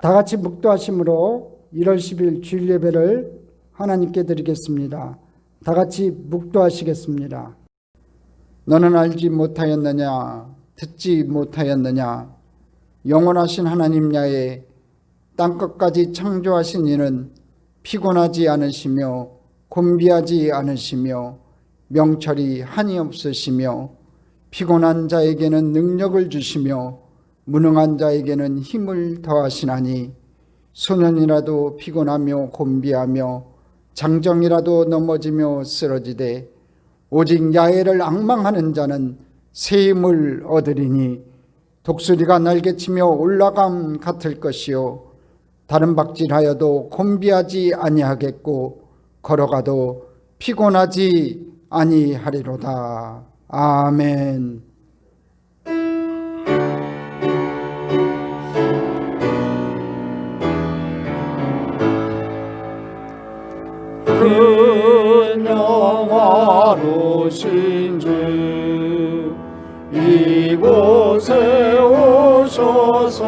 다 같이 묵도하심으로 1월 10일 주일 예배를 하나님께 드리겠습니다. 다 같이 묵도하시겠습니다. 너는 알지 못하였느냐? 듣지 못하였느냐? 영원하신 하나님 야에 땅끝까지 창조하신 이는 피곤하지 않으시며 곤비하지 않으시며 명철이 한이 없으시며 피곤한 자에게는 능력을 주시며 무능한 자에게는 힘을 더하시나니 소년이라도 피곤하며 곤비하며 장정이라도 넘어지며 쓰러지되 오직 야훼를 앙망하는 자는 새 힘을 얻으리니 독수리가 날개치며 올라감 같을 것이요 다른 박질하여도 곤비하지 아니하겠고 걸어가도 피곤하지 아니하리로다. 아멘. 큰 영화로신 주 이곳에 오셔서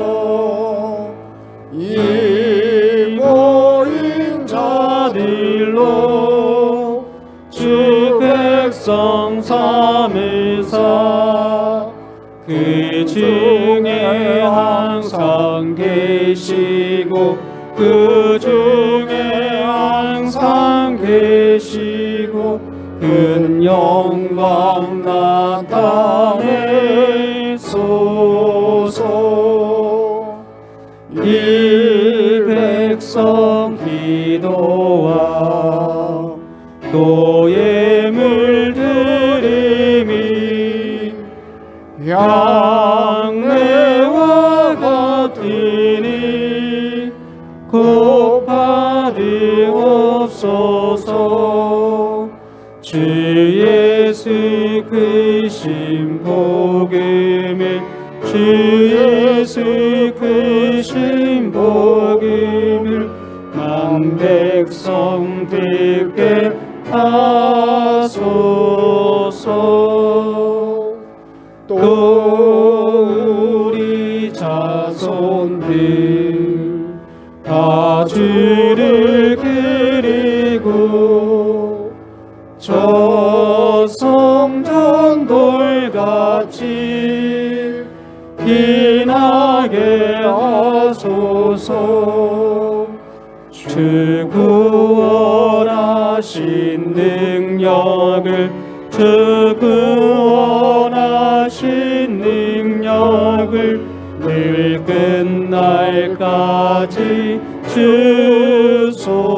이 모인 자들로 주 백성 삼으사 그 중에 항상 계시고 그 중에 항상 계시고 큰 영광 나타내소서. 이 백성 기도와 또 예물 드림이 양매와 같으니 곧 받으옵소서. 주 예수 크신 복음을 주 예수 크신 복음을 만 백성 듣게 하소서. 또 우리 자손들 다 주를 그리고 저 성전 돌같이 빛나게 하소서. 주 구원하신 능력을 주 구원하신 능력을 늘 끝날까지 주소서.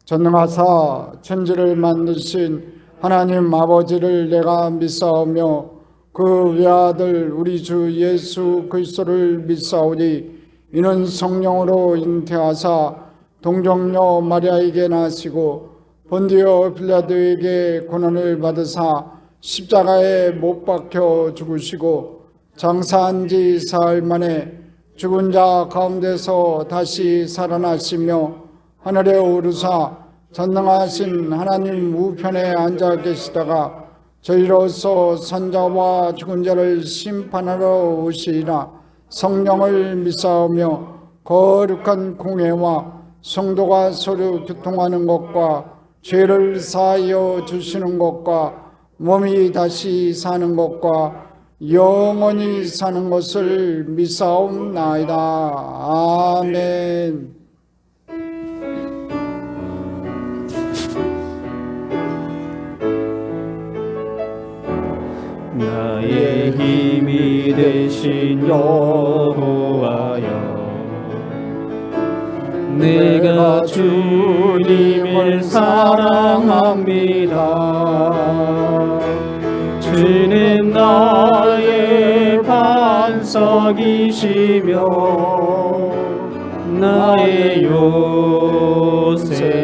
전능하사 천지를 만드신 하나님 아버지를 내가 믿사오며 그 외아들 우리 주 예수 그리스도를 믿사오니 이는 성령으로 잉태하사 동정녀 마리아에게 나시고 본디오 빌라도에게 고난을 받으사 십자가에 못 박혀 죽으시고 장사한 지 사흘 만에 죽은 자 가운데서 다시 살아나시며 하늘에 오르사 전능하신 하나님 우편에 앉아 계시다가 저희로서 선자와 죽은 자를 심판하러 오시리라. 성령을 믿사오며 거룩한 공회와 성도가 서로 교통하는 것과 죄를 사하여 주시는 것과 몸이 다시 사는 것과 영원히 사는 것을 믿사옵나이다. 아멘. 나의 힘이 되신 여호와여, 내가 주님을 사랑합니다. 주는 나의 반석이시며 나의 요새시라.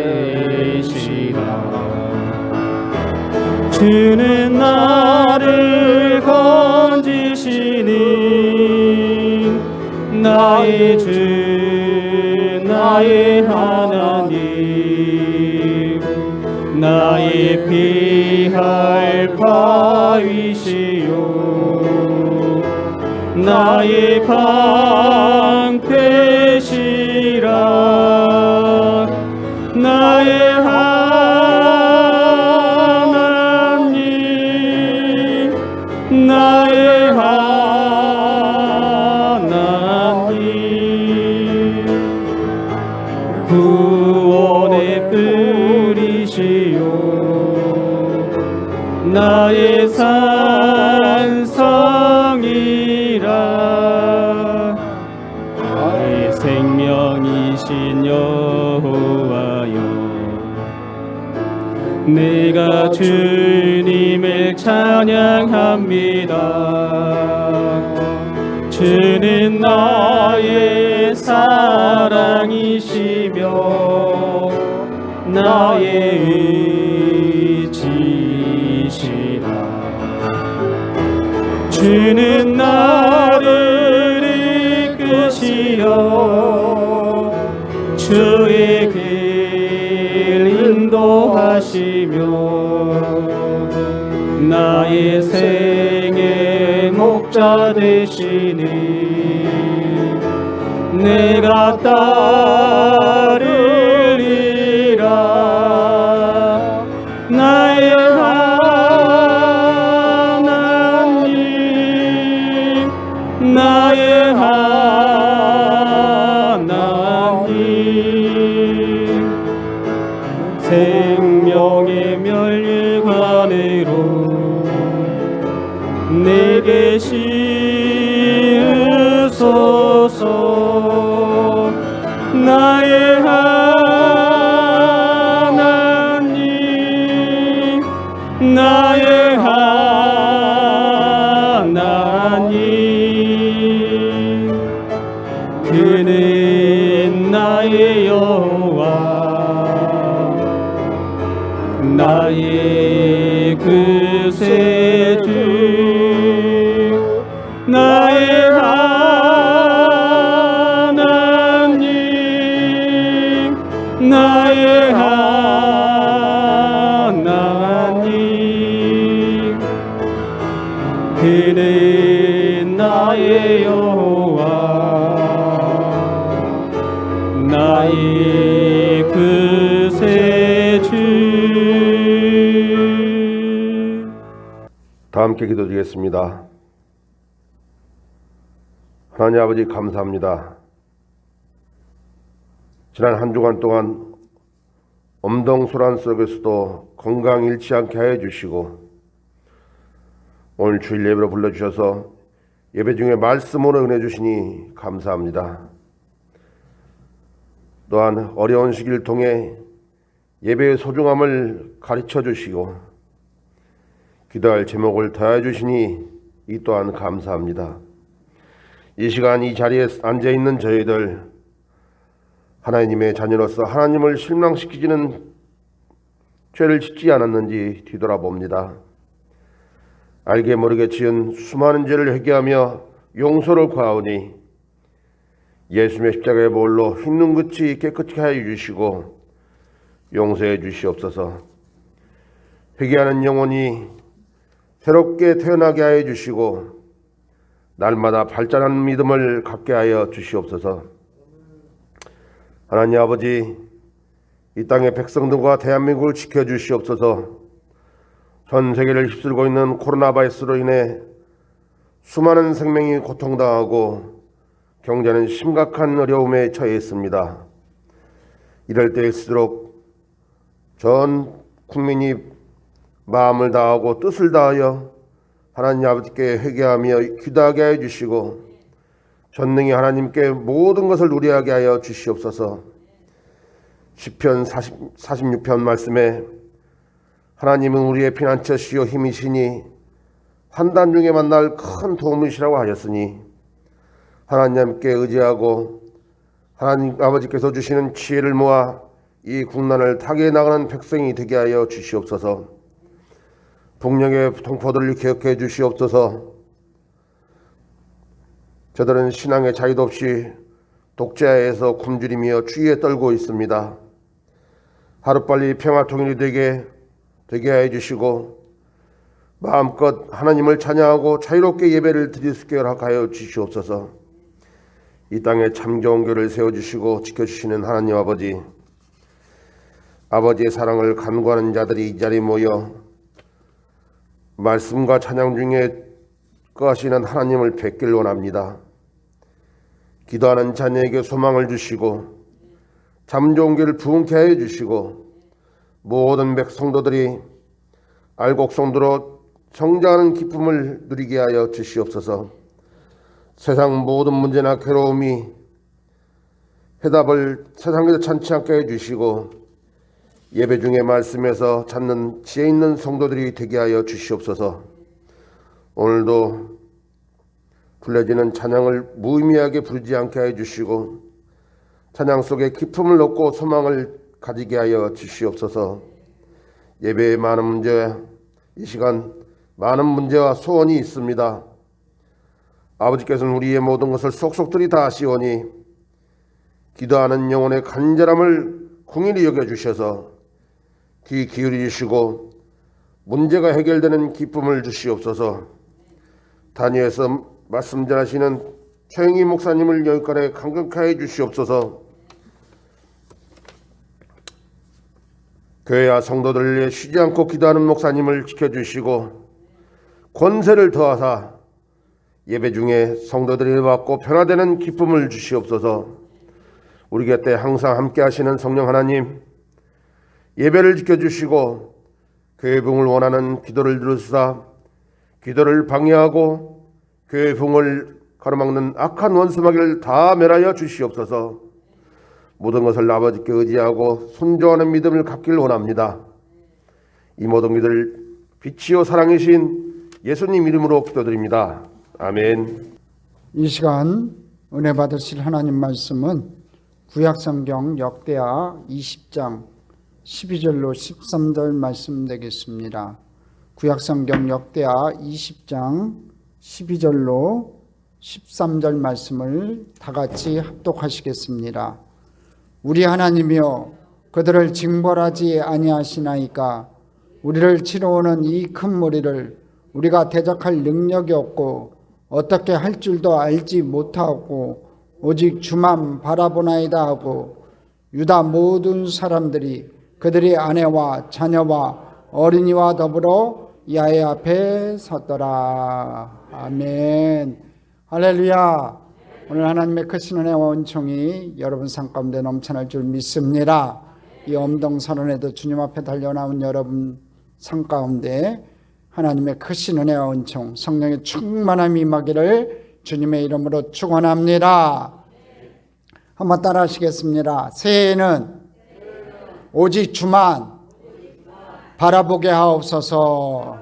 주는 나를 건지시니 나의 주 나의 하나님, 나의 피할 바위시요 나의 방패시라 나의 하나님 나의 하나님 구원의 뿌리시요 나의 산성이라 나의 생명이신 여호와여 내가 주님을 찬양합니다. 주는 나의 사랑이시며 나의 의지시라 주는 나를 이끄시어 주의 길 인도하시며 나의 생의 목자 되시니 내가 따르리라 나의 하나님 나의 하나님 생명의 멸류관으로 내게 씌우소서 나의 하나님 나의 하나님 그는 나의 여호와 나의 구세주 나의 하나님 나의 하나님 그는 나의 여호와 나의 구세주. 다 함께 기도드리겠습니다. 하나님 아버지 감사합니다. 지난 한 주간 동안 엄동소란 속에서도 건강 잃지 않게 하여 주시고 오늘 주일 예배로 불러주셔서 예배 중에 말씀으로 은혜 주시니 감사합니다. 또한 어려운 시기를 통해 예배의 소중함을 가르쳐 주시고 기도할 제목을 더해 주시니 이 또한 감사합니다. 이 시간 이 자리에 앉아있는 저희들 하나님의 자녀로서 하나님을 실망시키지는 죄를 짓지 않았는지 뒤돌아봅니다. 알게 모르게 지은 수많은 죄를 회개하며 용서를 구하오니 예수님의 십자가의 보혈로 흰 눈끝이 깨끗하게 하여 주시고 용서해 주시옵소서. 회개하는 영혼이 새롭게 태어나게 하여 주시고 날마다 발전하는 믿음을 갖게 하여 주시옵소서. 하나님 아버지 이 땅의 백성들과 대한민국을 지켜주시옵소서. 전 세계를 휩쓸고 있는 코로나 바이러스로 인해 수많은 생명이 고통당하고 경제는 심각한 어려움에 처해 있습니다. 이럴 때일수록 전 국민이 마음을 다하고 뜻을 다하여 하나님 아버지께 회개하며 기도하게 하여 주시고 전능히 하나님께 모든 것을 누리하게 하여 주시옵소서. 시편 46편 말씀에 하나님은 우리의 피난처시요 힘이시니 환난 중에 만날 큰 도움이시라고 하셨으니 하나님께 의지하고 하나님 아버지께서 주시는 지혜를 모아 이 국난을 타개해 나가는 백성이 되게 하여 주시옵소서. 북녘의 동포들을 기억해 주시옵소서. 저들은 신앙의 자유도 없이 독재하에서 굶주리며 추위에 떨고 있습니다. 하루빨리 평화 통일이 되게 하여 주시고 마음껏 하나님을 찬양하고 자유롭게 예배를 드릴 수 있게 허락하여 주시옵소서. 이 땅에 참 좋은 교회를 세워주시고 지켜주시는 하나님 아버지, 아버지의 사랑을 간구하는 자들이 이 자리에 모여 말씀과 찬양 중에 거하시는 하나님을 뵙길 원합니다. 기도하는 자녀에게 소망을 주시고 참 좋은 교회를 부흥케 하여 주시고 모든 백성도들이 알곡성도로 성장하는 기쁨을 누리게 하여 주시옵소서. 세상 모든 문제나 괴로움이 해답을 세상에서 찾지 않게 해주시고 예배 중에 말씀에서 찾는 지혜 있는 성도들이 되게 하여 주시옵소서. 오늘도 불려지는 찬양을 무의미하게 부르지 않게 해주시고 찬양 속에 기쁨을 얻고 소망을 가지게 하여 주시옵소서. 예배에 많은 문제, 이 시간 많은 문제와 소원이 있습니다. 아버지께서는 우리의 모든 것을 속속들이 다 아시오니 기도하는 영혼의 간절함을 긍휼히 여겨주셔서 귀 기울여 주시고 문제가 해결되는 기쁨을 주시옵소서. 단위에서 말씀 전하시는 최영희 목사님을 여기까지 강건케 해 주시옵소서. 교회와 성도들을 위해 쉬지 않고 기도하는 목사님을 지켜주시고 권세를 더하사 예배 중에 성도들이 받고 변화되는 기쁨을 주시옵소서. 우리 곁에 항상 함께 하시는 성령 하나님, 예배를 지켜주시고 교회 부흥을 원하는 기도를 들으시사 기도를 방해하고 교회 부흥을 가로막는 악한 원수마귀를 다 멸하여 주시옵소서. 모든 것을 아버지께 의지하고 순종하는 믿음을 갖기를 원합니다. 이 모든 기도를 빛이요 사랑이신 예수님 이름으로 기도드립니다. 아멘. 이 시간 은혜 받으실 하나님 말씀은 구약성경 역대하 20장 12절로 13절 말씀 되겠습니다. 구약성경 역대하 20장 12절로 13절 말씀을 다 같이 합독하시겠습니다. 우리 하나님이여 그들을 징벌하지 아니하시나이까. 우리를 치러오는 이 큰 무리를 우리가 대적할 능력이 없고 어떻게 할 줄도 알지 못하고 오직 주만 바라보나이다 하고 유다 모든 사람들이 그들의 아내와 자녀와 어린이와 더불어 야훼 앞에 섰더라. 아멘. 할렐루야. 오늘 하나님의 크신 은혜와 은총이 여러분 삶 가운데 넘쳐날 줄 믿습니다. 이 엄동선언에도 주님 앞에 달려나온 여러분 삶 가운데 하나님의 크신 은혜와 은총, 성령의 충만함이 임하기를 주님의 이름으로 축원합니다. 한번 따라 하시겠습니다. 새해에는 오직 주만 바라보게 하옵소서.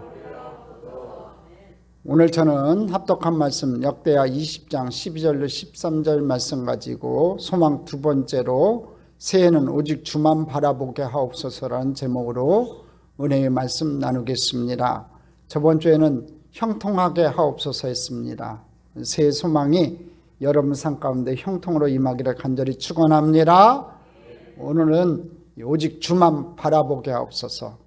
오늘 저는 합독한 말씀 역대하 20장 12절로 13절 말씀 가지고 소망 두 번째로 새해는 오직 주만 바라보게 하옵소서라는 제목으로 은혜의 말씀 나누겠습니다. 저번 주에는 형통하게 하옵소서 했습니다. 새해 소망이 여러분 삶 가운데 형통으로 임하기를 간절히 축원합니다. 오늘은 오직 주만 바라보게 하옵소서.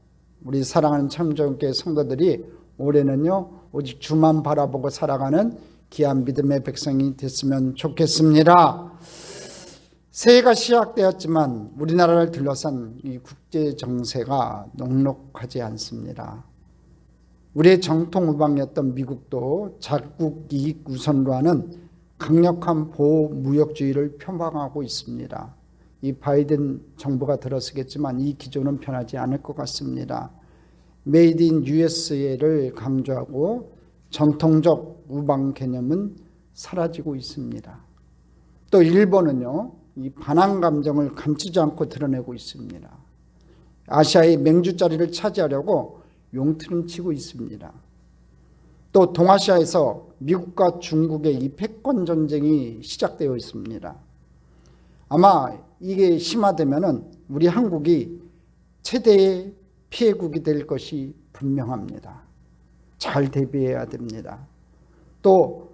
우리 사랑하는 참정교회 성도들이 올해는요 오직 주만 바라보고 살아가는 귀한 믿음의 백성이 됐으면 좋겠습니다. 새해가 시작되었지만 우리나라를 둘러싼 이 국제 정세가 녹록하지 않습니다. 우리의 정통 우방이었던 미국도 자국 이익 우선으로 하는 강력한 보호 무역주의를 표방하고 있습니다. 이 바이든 정부가 들어서겠지만 이 기조는 변하지 않을 것 같습니다. 메이드 인 USA를 강조하고 전통적 우방 개념은 사라지고 있습니다. 또 일본은요, 이 반항 감정을 감추지 않고 드러내고 있습니다. 아시아의 맹주 자리를 차지하려고 용트름 치고 있습니다. 또 동아시아에서 미국과 중국의 이 패권 전쟁이 시작되어 있습니다. 아마 이게 심화되면은 우리 한국이 최대의 피해국이 될 것이 분명합니다. 잘 대비해야 됩니다. 또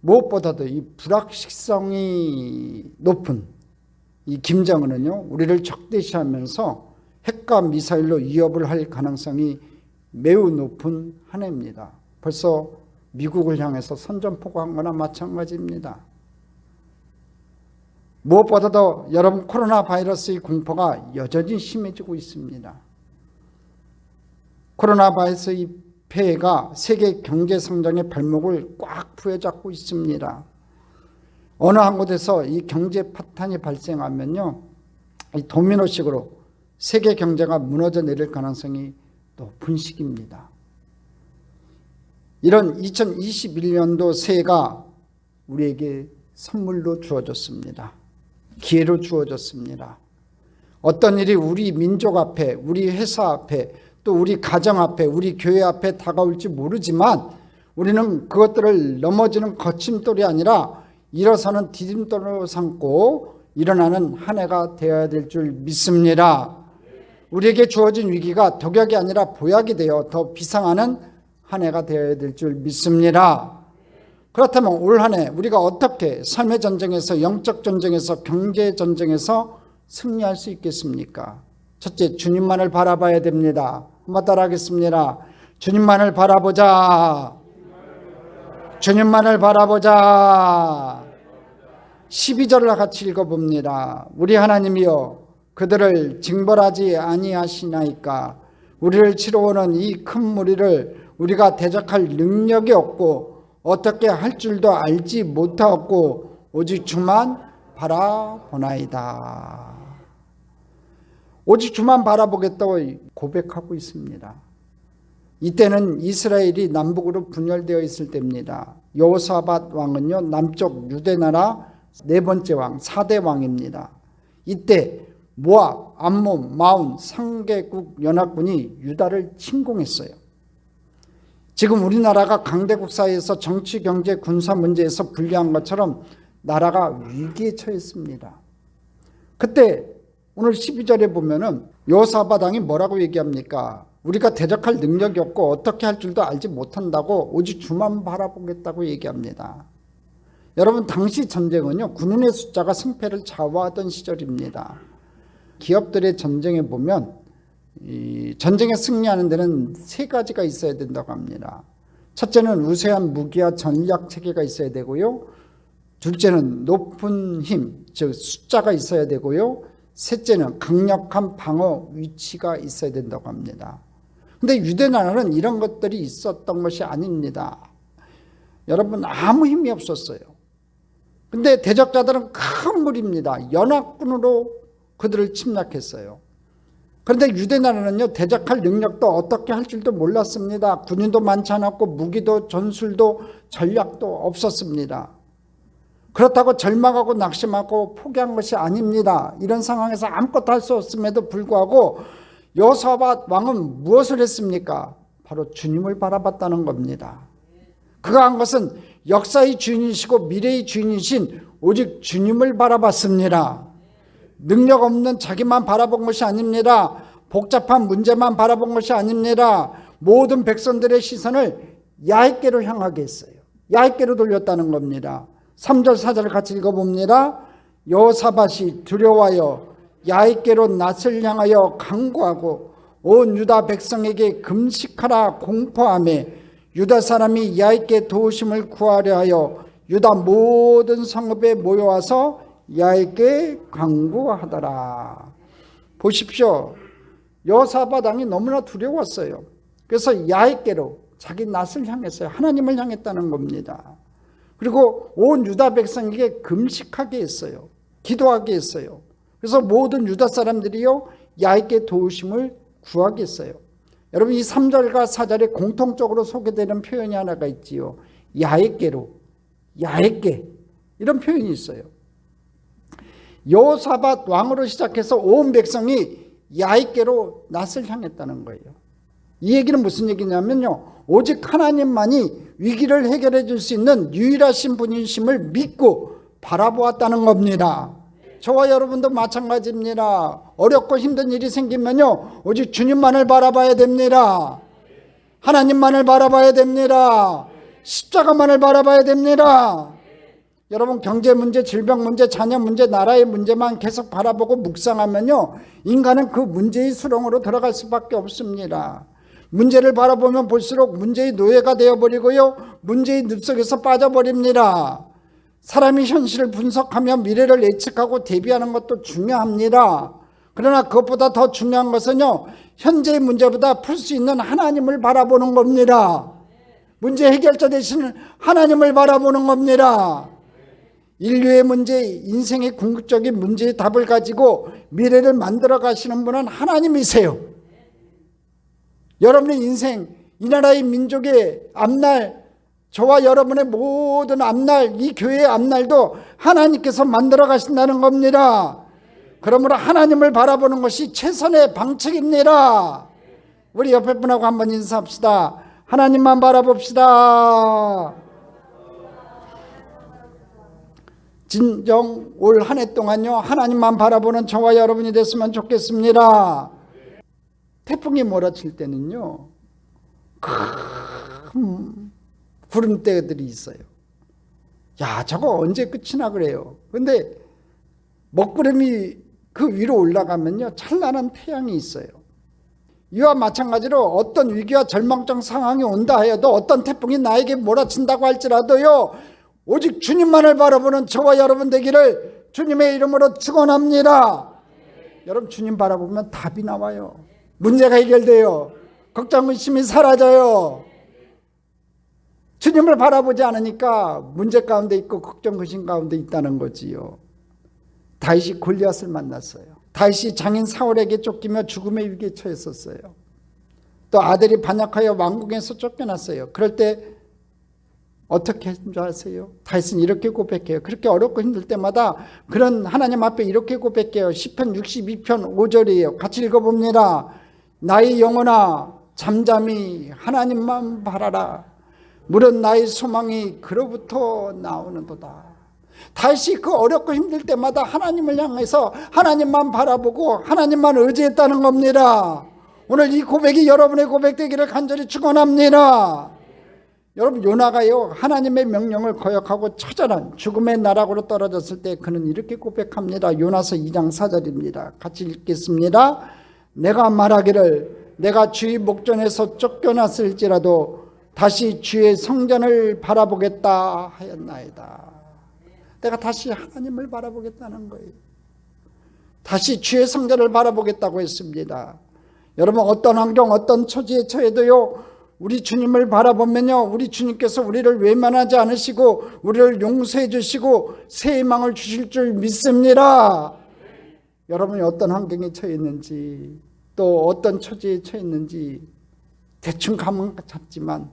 무엇보다도 이 불확실성이 높은 이 김정은은요, 우리를 적대시하면서 핵과 미사일로 위협을 할 가능성이 매우 높은 한 해입니다. 벌써 미국을 향해서 선전포고한 거나 마찬가지입니다. 무엇보다도 여러분, 코로나 바이러스의 공포가 여전히 심해지고 있습니다. 코로나 바이러스의 폐해가 세계 경제 성장의 발목을 꽉 부여잡고 있습니다. 어느 한 곳에서 이 경제 파탄이 발생하면요, 이 도미노식으로 세계 경제가 무너져 내릴 가능성이 높은 시기입니다. 이런 2021년도 새해가 우리에게 선물로 주어졌습니다. 기회로 주어졌습니다. 어떤 일이 우리 민족 앞에, 우리 회사 앞에, 또 우리 가정 앞에, 우리 교회 앞에 다가올지 모르지만 우리는 그것들을 넘어지는 거침돌이 아니라 일어서는 디딤돌로 삼고 일어나는 한 해가 되어야 될 줄 믿습니다. 우리에게 주어진 위기가 독약이 아니라 보약이 되어 더 비상하는 한 해가 되어야 될 줄 믿습니다. 그렇다면 올 한 해 우리가 어떻게 삶의 전쟁에서, 영적 전쟁에서, 경제 전쟁에서 승리할 수 있겠습니까? 첫째, 주님만을 바라봐야 됩니다. 한번 따라하겠습니다. 주님만을 바라보자. 주님만을 바라보자. 12절을 같이 읽어봅니다. 우리 하나님이여, 그들을 징벌하지 아니하시나이까. 우리를 치러오는 이 큰 무리를 우리가 대적할 능력이 없고 어떻게 할 줄도 알지 못하고 오직 주만 바라보나이다. 오직 주만 바라보겠다고 고백하고 있습니다. 이때는 이스라엘이 남북으로 분열되어 있을 때입니다. 여호사밧 왕은요, 남쪽 유대 나라 네 번째 왕, 4대 왕입니다. 이때 모압, 암몬, 마온 3개국 연합군이 유다를 침공했어요. 지금 우리나라가 강대국 사이에서 정치, 경제, 군사 문제에서 불리한 것처럼 나라가 위기에 처했습니다. 그때 오늘 12절에 보면은 여호사밧 왕이 뭐라고 얘기합니까? 우리가 대적할 능력이 없고 어떻게 할 줄도 알지 못한다고 오직 주만 바라보겠다고 얘기합니다. 여러분, 당시 전쟁은요, 군인의 숫자가 승패를 좌우하던 시절입니다. 기업들의 전쟁에 보면 이 전쟁에 승리하는 데는 세 가지가 있어야 된다고 합니다. 첫째는 우세한 무기와 전략 체계가 있어야 되고요. 둘째는 높은 힘, 즉 숫자가 있어야 되고요. 셋째는 강력한 방어 위치가 있어야 된다고 합니다. 근데 유대 나라는 이런 것들이 있었던 것이 아닙니다. 여러분, 아무 힘이 없었어요. 근데 대적자들은 큰 무리입니다. 연합군으로 그들을 침략했어요. 그런데 유대 나라는요, 대적할 능력도 어떻게 할 줄도 몰랐습니다. 군인도 많지 않았고 무기도 전술도 전략도 없었습니다. 그렇다고 절망하고 낙심하고 포기한 것이 아닙니다. 이런 상황에서 아무것도 할 수 없음에도 불구하고 여호사밧 왕은 무엇을 했습니까? 바로 주님을 바라봤다는 겁니다. 그가 한 것은 역사의 주인이시고 미래의 주인이신 오직 주님을 바라봤습니다. 능력 없는 자기만 바라본 것이 아닙니다. 복잡한 문제만 바라본 것이 아닙니다. 모든 백성들의 시선을 야훼께로 향하게 했어요. 야훼께로 돌렸다는 겁니다. 3절 4절을 같이 읽어봅니다. 여호사밧이 두려워하여 야훼께로 낯을 향하여 간구하고 온 유다 백성에게 금식하라 공포하며 유다 사람이 야훼께 도우심을 구하려 하여 유다 모든 성읍에 모여와서 야훼께 간구하더라. 보십시오. 여호사밧 왕이 너무나 두려웠어요. 그래서 야훼께로 자기 낯을 향했어요. 하나님을 향했다는 겁니다. 그리고 온 유다 백성에게 금식하게 했어요. 기도하게 했어요. 그래서 모든 유다 사람들이요, 야훼께 도우심을 구하게 했어요. 여러분, 이 3절과 4절에 공통적으로 소개되는 표현이 하나가 있지요. 야훼께로, 야훼께, 이런 표현이 있어요. 여호사밧 왕으로 시작해서 온 백성이 야훼께로 낯을 향했다는 거예요. 이 얘기는 무슨 얘기냐면요, 오직 하나님만이 위기를 해결해 줄 수 있는 유일하신 분이심을 믿고 바라보았다는 겁니다. 저와 여러분도 마찬가지입니다. 어렵고 힘든 일이 생기면요, 오직 주님만을 바라봐야 됩니다. 하나님만을 바라봐야 됩니다. 십자가만을 바라봐야 됩니다. 여러분, 경제 문제, 질병 문제, 자녀 문제, 나라의 문제만 계속 바라보고 묵상하면요, 인간은 그 문제의 수렁으로 들어갈 수밖에 없습니다. 문제를 바라보면 볼수록 문제의 노예가 되어버리고요, 문제의 늪속에서 빠져버립니다. 사람이 현실을 분석하며 미래를 예측하고 대비하는 것도 중요합니다. 그러나 그것보다 더 중요한 것은요, 현재의 문제보다 풀 수 있는 하나님을 바라보는 겁니다. 문제 해결자 되시는 하나님을 바라보는 겁니다. 인류의 문제, 인생의 궁극적인 문제의 답을 가지고 미래를 만들어 가시는 분은 하나님이세요. 여러분의 인생, 이 나라의 민족의 앞날, 저와 여러분의 모든 앞날, 이 교회의 앞날도 하나님께서 만들어 가신다는 겁니다. 그러므로 하나님을 바라보는 것이 최선의 방책입니다. 우리 옆에 분하고 한번 인사합시다. 하나님만 바라봅시다. 진정 올 한 해 동안요, 하나님만 바라보는 저와 여러분이 됐으면 좋겠습니다. 태풍이 몰아칠 때는요, 큰 구름대들이 있어요. 야, 저거 언제 끝이나 그래요. 근데 먹구름이 그 위로 올라가면요, 찬란한 태양이 있어요. 이와 마찬가지로 어떤 위기와 절망적 상황이 온다 하여도, 어떤 태풍이 나에게 몰아친다고 할지라도요, 오직 주님만을 바라보는 저와 여러분 되기를 주님의 이름으로 축원합니다. 여러분, 주님 바라보면 답이 나와요. 문제가 해결돼요. 걱정 의심이 사라져요. 주님을 바라보지 않으니까 문제 가운데 있고 걱정 의심 가운데 있다는 거지요. 다윗이 골리앗을 만났어요. 다윗이 장인 사울에게 쫓기며 죽음의 위기에 처했었어요. 또 아들이 반역하여 왕궁에서 쫓겨났어요. 그럴 때 어떻게 했는 줄 아세요? 다윗은 이렇게 고백해요. 그렇게 어렵고 힘들 때마다 그런 하나님 앞에 이렇게 고백해요. 시편 62편 5절이에요. 같이 읽어봅니다. 나의 영혼아, 잠잠히 하나님만 바라라. 물은 나의 소망이 그로부터 나오는도다. 다윗이 그 어렵고 힘들 때마다 하나님을 향해서 하나님만 바라보고 하나님만 의지했다는 겁니다. 오늘 이 고백이 여러분의 고백되기를 간절히 축원합니다. 여러분, 요나가요, 하나님의 명령을 거역하고 처절한 죽음의 나락으로 떨어졌을 때 그는 이렇게 고백합니다. 요나서 2장 4절입니다. 같이 읽겠습니다. 내가 말하기를 내가 주의 목전에서 쫓겨났을지라도 다시 주의 성전을 바라보겠다 하였나이다. 내가 다시 하나님을 바라보겠다는 거예요. 다시 주의 성전을 바라보겠다고 했습니다. 여러분, 어떤 환경, 어떤 처지에 처해도요, 우리 주님을 바라보면요, 우리 주님께서 우리를 외면하지 않으시고 우리를 용서해 주시고 새 희망을 주실 줄 믿습니다. 여러분이 어떤 환경에 처해 있는지, 또 어떤 처지에 처해 있는지 대충 감은 잡지만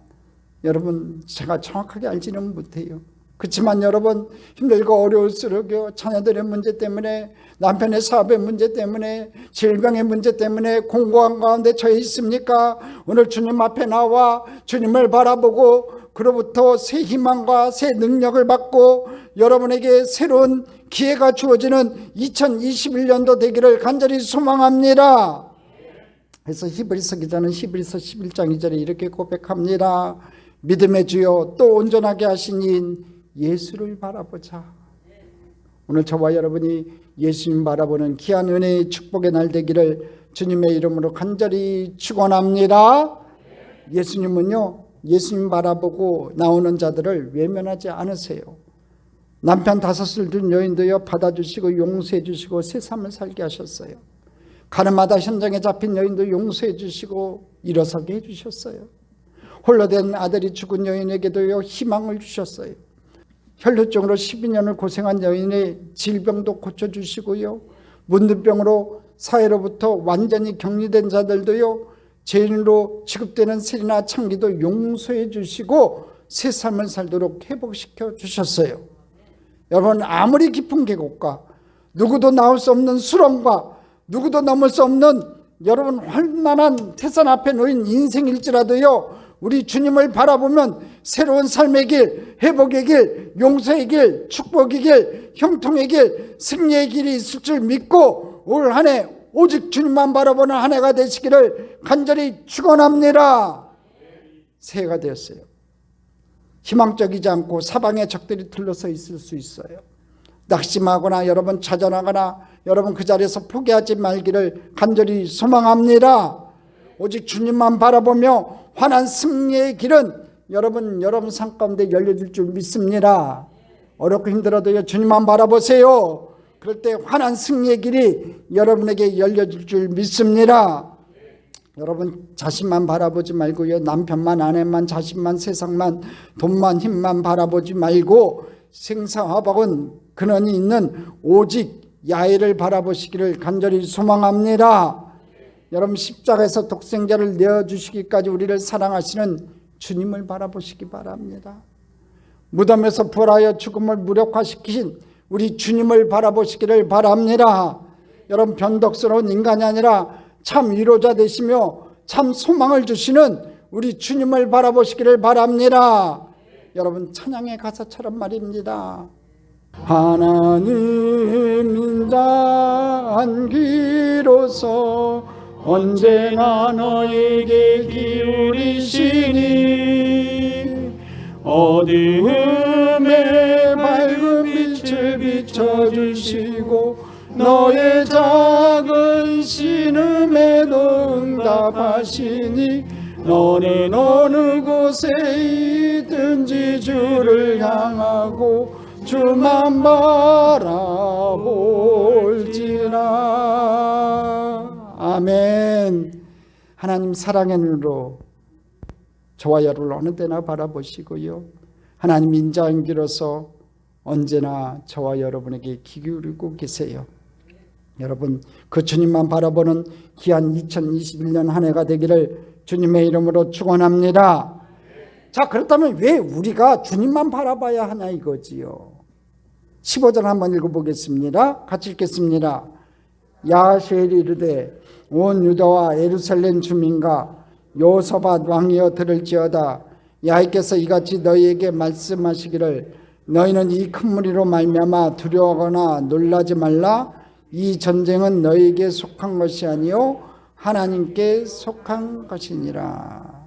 여러분, 제가 정확하게 알지는 못해요. 그렇지만 여러분, 힘들고 어려울수록요, 자녀들의 문제 때문에, 남편의 사업의 문제 때문에, 질병의 문제 때문에 공고한 가운데 처해 있습니까? 오늘 주님 앞에 나와 주님을 바라보고 그로부터 새 희망과 새 능력을 받고 여러분에게 새로운 기회가 주어지는 2021년도 되기를 간절히 소망합니다. 그래서 히브리서 기자는 히브리서 11장 2절에 이렇게 고백합니다. 믿음의 주여, 또 온전하게 하신 이인 예수를 바라보자. 오늘 저와 여러분이 예수님 바라보는 귀한 은혜의 축복의 날 되기를 주님의 이름으로 간절히 축원합니다. 예수님은요, 예수님 바라보고 나오는 자들을 외면하지 않으세요. 남편 5을 둔 여인도요, 받아주시고 용서해 주시고 새 삶을 살게 하셨어요. 가늠하다 현장에 잡힌 여인도 용서해 주시고 일어서게 해주셨어요. 홀로 된 아들이 죽은 여인에게도요, 희망을 주셨어요. 혈루증으로 12년을 고생한 여인의 질병도 고쳐주시고요, 문둥병으로 사회로부터 완전히 격리된 자들도요, 죄인으로 취급되는 세리나 창기도 용서해 주시고 새 삶을 살도록 회복시켜 주셨어요. 여러분, 아무리 깊은 계곡과 누구도 나올 수 없는 수렁과 누구도 넘을 수 없는 여러분 환난한 태산 앞에 놓인 인생일지라도요, 우리 주님을 바라보면 새로운 삶의 길, 회복의 길, 용서의 길, 축복의 길, 형통의 길, 승리의 길이 있을 줄 믿고 올 한 해 오직 주님만 바라보는 한 해가 되시기를 간절히 축원합니다. 새해가 되었어요. 희망적이지 않고 사방에 적들이 둘러서 있을 수 있어요. 낙심하거나 여러분 좌절하거나 여러분 그 자리에서 포기하지 말기를 간절히 소망합니다. 오직 주님만 바라보며 환한 승리의 길은 여러분 삶 가운데 열려질 줄 믿습니다. 어렵고 힘들어도요, 주님만 바라보세요. 그럴 때 환한 승리의 길이 여러분에게 열려질 줄 믿습니다. 여러분 자신만 바라보지 말고요, 남편만, 아내만, 자신만, 세상만, 돈만, 힘만 바라보지 말고 생사화복은 근원이 있는 오직 야훼를 바라보시기를 간절히 소망합니다. 여러분 십자가에서 독생자를 내어주시기까지 우리를 사랑하시는 주님을 바라보시기 바랍니다. 무덤에서 부활하여 죽음을 무력화시키신 우리 주님을 바라보시기를 바랍니다. 여러분 변덕스러운 인간이 아니라 참 위로자 되시며 참 소망을 주시는 우리 주님을 바라보시기를 바랍니다. 여러분 찬양의 가사처럼 말입니다. 하나님 인자한 귀로서 언제나 너에게 기울이시니 어두움에 밝은 빛을 비춰주시고 너의 작은 신음에도 응답하시니 너는 어느 곳에 있든지 주를 향하고 주만 바라볼지라. 아멘. 하나님 사랑의 눈으로 저와 여러분을 어느 때나 바라보시고요, 하나님 인자한 길로서 언제나 저와 여러분에게 귀 기울이고 계세요. 여러분 그 주님만 바라보는 귀한 2021년 한 해가 되기를 주님의 이름으로 축원합니다. 자, 그렇다면 왜 우리가 주님만 바라봐야 하냐 이거지요. 15절 한번 읽어보겠습니다. 같이 읽겠습니다. 야하시엘이 이르되 온 유다와 예루살렘 주민과 여호사밧 왕이여 들을지어다. 야훼께서 이같이 너희에게 말씀하시기를 너희는 이 큰 무리로 말미암아 두려워하거나 놀라지 말라. 이 전쟁은 너희에게 속한 것이 아니요 하나님께 속한 것이니라.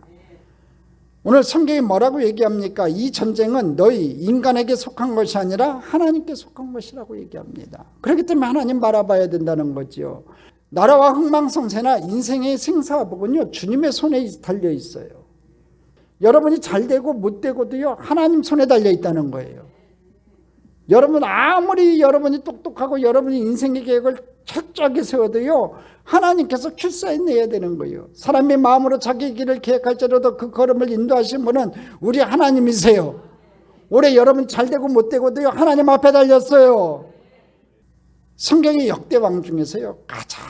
오늘 성경이 뭐라고 얘기합니까? 이 전쟁은 너희 인간에게 속한 것이 아니라 하나님께 속한 것이라고 얘기합니다. 그렇기 때문에 하나님 바라봐야 된다는 거죠. 나라와 흥망성쇠나 인생의 생사복은요 주님의 손에 달려 있어요. 여러분이 잘 되고 못 되고도요 하나님 손에 달려 있다는 거예요. 여러분 아무리 여러분이 똑똑하고 여러분이 인생의 계획을 철저하게 세워도요 하나님께서 큐사인 내야 되는 거예요. 사람의 마음으로 자기 길을 계획할지라도 그 걸음을 인도하신 분은 우리 하나님이세요. 올해 여러분 잘 되고 못 되고도요 하나님 앞에 달렸어요. 성경의 역대 왕 중에서요 가장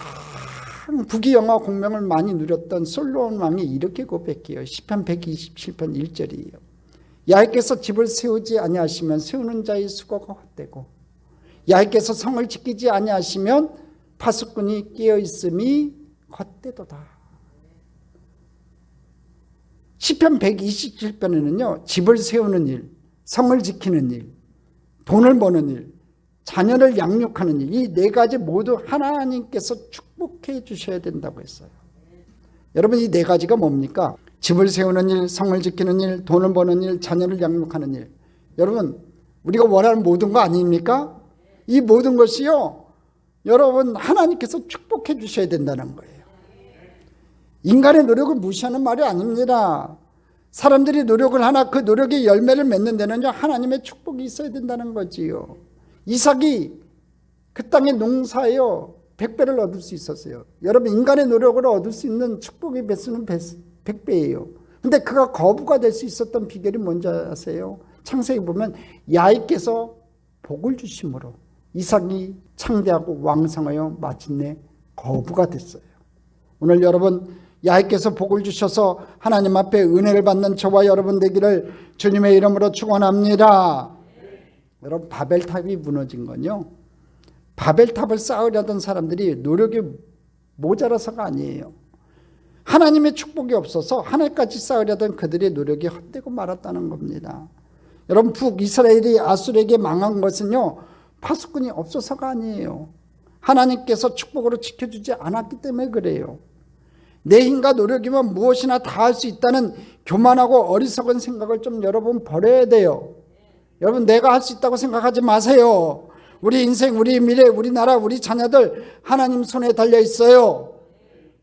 부귀영화 공명을 많이 누렸던 솔로몬 왕이 이렇게 고백해요. 시편 127편 1절이에요. 야훼께서 집을 세우지 아니하시면 세우는 자의 수고가 헛되고 야훼께서 성을 지키지 아니하시면 파수꾼이 깨어있음이 헛되도다. 시편 127편에는요 집을 세우는 일, 성을 지키는 일, 돈을 버는 일, 자녀를 양육하는 일, 이 네 가지 모두 하나님께서 축복해 주셔야 된다고 했어요. 여러분 이 네 가지가 뭡니까? 집을 세우는 일, 성을 지키는 일, 돈을 버는 일, 자녀를 양육하는 일. 여러분 우리가 원하는 모든 거 아닙니까? 이 모든 것이요 여러분 하나님께서 축복해 주셔야 된다는 거예요. 인간의 노력을 무시하는 말이 아닙니다. 사람들이 노력을 하나 그 노력의 열매를 맺는 데는요 하나님의 축복이 있어야 된다는 거지요. 이삭이 그 땅의 농사에요 100배를 얻을 수 있었어요. 여러분 인간의 노력으로 얻을 수 있는 축복의 배수는 100배예요. 근데 그가 거부가 될 수 있었던 비결이 뭔지 아세요? 창세기 보면 야훼께서 복을 주심으로 이삭이 창대하고 왕성하여 마침내 거부가 됐어요. 오늘 여러분 야훼께서 복을 주셔서 하나님 앞에 은혜를 받는 저와 여러분 되기를 주님의 이름으로 축원합니다. 여러분 바벨탑이 무너진 건요 바벨탑을 쌓으려던 사람들이 노력이 모자라서가 아니에요. 하나님의 축복이 없어서 하늘까지 쌓으려던 그들의 노력이 헛되고 말았다는 겁니다. 여러분 북이스라엘이 아수르에게 망한 것은요 파수꾼이 없어서가 아니에요. 하나님께서 축복으로 지켜주지 않았기 때문에 그래요. 내 힘과 노력이면 무엇이나 다 할 수 있다는 교만하고 어리석은 생각을 좀 여러분 버려야 돼요. 여러분 내가 할 수 있다고 생각하지 마세요. 우리 인생, 우리 미래, 우리 나라, 우리 자녀들 하나님 손에 달려 있어요.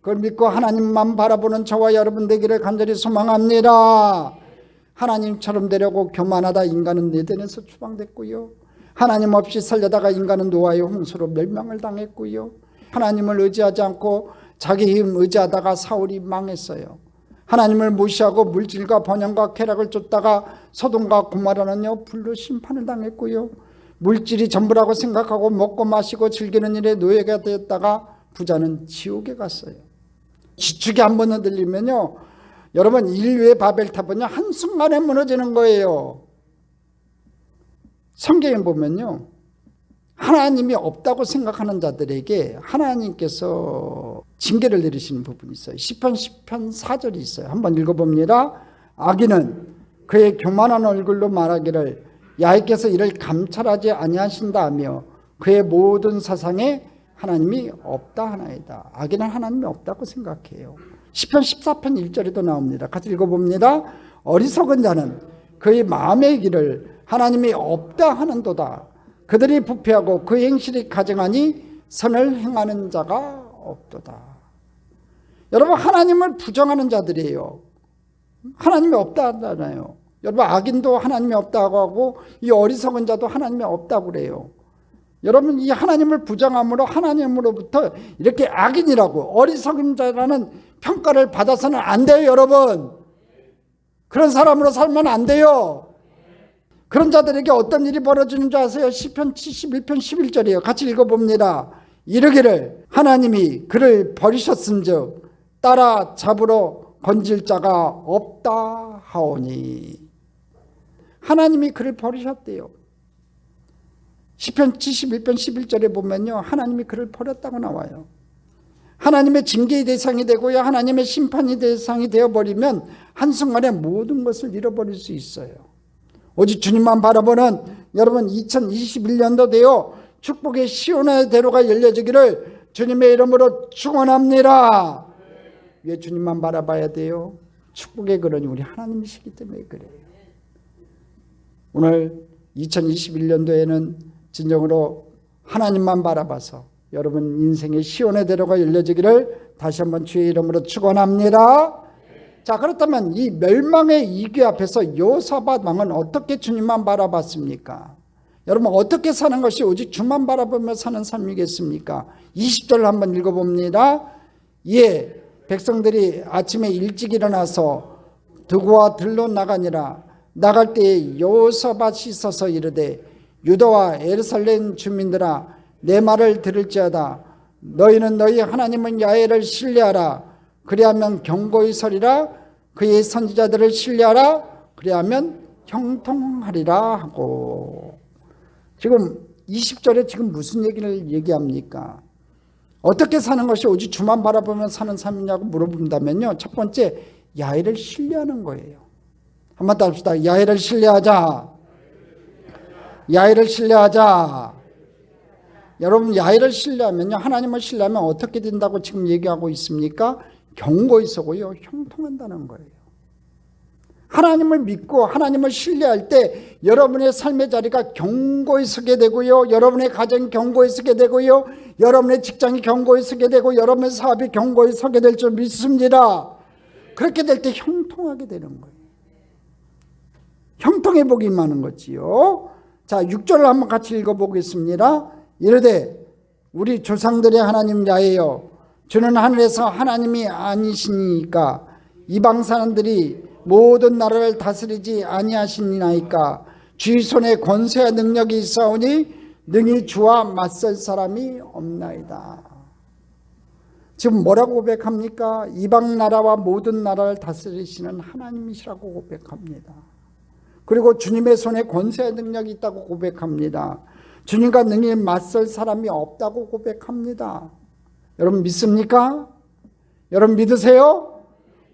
그걸 믿고 하나님만 바라보는 저와 여러분 되기를 간절히 소망합니다. 하나님처럼 되려고 교만하다 인간은 에덴에서 추방됐고요. 하나님 없이 살려다가 인간은 노아의 홍수로 멸망을 당했고요. 하나님을 의지하지 않고 자기 힘 의지하다가 사울이 망했어요. 하나님을 무시하고 물질과 번영과 쾌락을 쫓다가 소돔과 고모라는요 불로 심판을 당했고요. 물질이 전부라고 생각하고 먹고 마시고 즐기는 일에 노예가 되었다가 부자는 지옥에 갔어요. 지축이 한번 흔들리면요 여러분 인류의 바벨탑은요 한순간에 무너지는 거예요. 성경에 보면요 하나님이 없다고 생각하는 자들에게 하나님께서 징계를 내리시는 부분이 있어요. 시편 4절이 있어요. 한번 읽어봅니다. 악인은 그의 교만한 얼굴로 말하기를 야훼께서 이를 감찰하지 아니하신다 하며 그의 모든 사상에 하나님이 없다 하나이다. 악인은 하나님이 없다고 생각해요. 시편 14편 1절에도 나옵니다. 같이 읽어봅니다. 어리석은 자는 그의 마음의 길을 하나님이 없다 하는도다. 그들이 부패하고 그 행실이 가증하니 선을 행하는 자가 없도다. 여러분 하나님을 부정하는 자들이에요. 하나님이 없다 하잖아요. 여러분 악인도 하나님이 없다고 하고 이 어리석은 자도 하나님이 없다고 그래요. 여러분 이 하나님을 부정함으로 하나님으로부터 이렇게 악인이라고 어리석은 자라는 평가를 받아서는 안 돼요. 여러분 그런 사람으로 살면 안 돼요. 그런 자들에게 어떤 일이 벌어지는 줄 아세요? 시편 71편 11절이에요. 같이 읽어봅니다. 이르기를 하나님이 그를 버리셨은즉 따라 잡으러 건질 자가 없다 하오니. 하나님이 그를 버리셨대요. 시편 71편 11절에 보면요 하나님이 그를 버렸다고 나와요. 하나님의 징계의 대상이 되고요 하나님의 심판의 대상이 되어버리면 한순간에 모든 것을 잃어버릴 수 있어요. 오직 주님만 바라보는 여러분 2021년도 되어 축복의 시온의 대로가 열려지기를 주님의 이름으로 축원합니다. 왜 주님만 바라봐야 돼요? 축복의 근원이 우리 하나님이시기 때문에 그래요. 오늘 2021년도에는 진정으로 하나님만 바라봐서 여러분 인생의 시온의 대로가 열려지기를 다시 한번 주의 이름으로 축원합니다. 자 그렇다면 이 멸망의 위기 앞에서 여호사밧 왕은 어떻게 주님만 바라봤습니까? 여러분 어떻게 사는 것이 오직 주만 바라보며 사는 삶이겠습니까? 20절을 한번 읽어봅니다. 이에 백성들이 아침에 일찍 일어나서 두구와 들로 나가니라. 나갈 때에 여호사밧이 서서 이르되 유다와 예루살렘 주민들아 내 말을 들을지어다. 너희는 너희 하나님은 야훼를 신뢰하라. 그리하면 경고히 서리라. 그의 선지자들을 신뢰하라. 그리하면 형통하리라 하고. 지금 20절에 지금 무슨 얘기를 얘기합니까? 어떻게 사는 것이 오직 주만 바라보며 사는 삶이냐고 물어본다면요 첫 번째 야훼를 신뢰하는 거예요. 한번 더 합시다. 야훼를 신뢰하자. 야훼를 신뢰하자. 여러분 야훼를 신뢰하면요 하나님을 신뢰하면 어떻게 된다고 지금 얘기하고 있습니까? 경고히 서고요 형통한다는 거예요. 하나님을 믿고 하나님을 신뢰할 때 여러분의 삶의 자리가 경고히 서게 되고요 여러분의 가정이 경고히 서게 되고요 여러분의 직장이 경고히 서게 되고 여러분의 사업이 경고히 서게 될 줄 믿습니다. 그렇게 될 때 형통하게 되는 거예요. 형통의 복이 임하는 거지요. 자 6절을 한번 같이 읽어보겠습니다. 이르되 우리 조상들의 하나님 야훼여 주는 하늘에서 하나님이 아니시니까 이방 사람들이 모든 나라를 다스리지 아니하시니나이까 주의 손에 권세와 능력이 있사오니 능히 주와 맞설 사람이 없나이다. 지금 뭐라고 고백합니까? 이방 나라와 모든 나라를 다스리시는 하나님이시라고 고백합니다. 그리고 주님의 손에 권세와 능력이 있다고 고백합니다. 주님과 능히 맞설 사람이 없다고 고백합니다. 여러분 믿습니까? 여러분 믿으세요?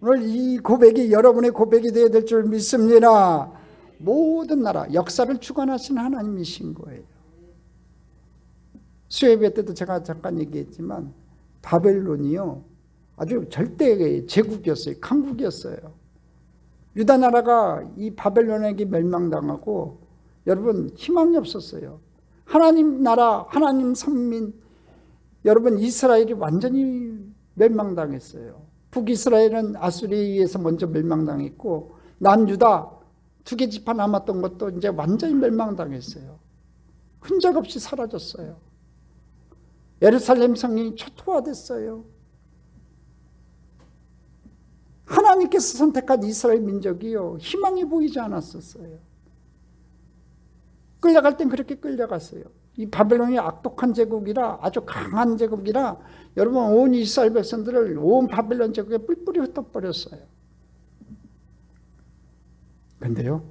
오늘 이 고백이 여러분의 고백이 되어야 될 줄 믿습니다. 모든 나라 역사를 주관하시는 하나님이신 거예요. 수요예배 때도 제가 잠깐 얘기했지만 바벨론이요 아주 절대 제국이었어요. 강국이었어요. 유다 나라가 이 바벨론에게 멸망당하고 여러분 희망이 없었어요. 하나님 나라 하나님 선민 여러분 이스라엘이 완전히 멸망당했어요. 북이스라엘은 아수리에 의해서 먼저 멸망당했고 남유다 2개 지파 남았던 것도 이제 완전히 멸망당했어요. 흔적 없이 사라졌어요. 예루살렘 성이 초토화됐어요. 하나님께서 선택한 이스라엘 민족이요, 희망이 보이지 않았었어요. 끌려갈 땐 그렇게 끌려갔어요. 이 바벨론이 악독한 제국이라, 아주 강한 제국이라 여러분 온 이스라엘 백성들을 온 바벨론 제국에 뿔뿔이 흩어버렸어요. 그런데요,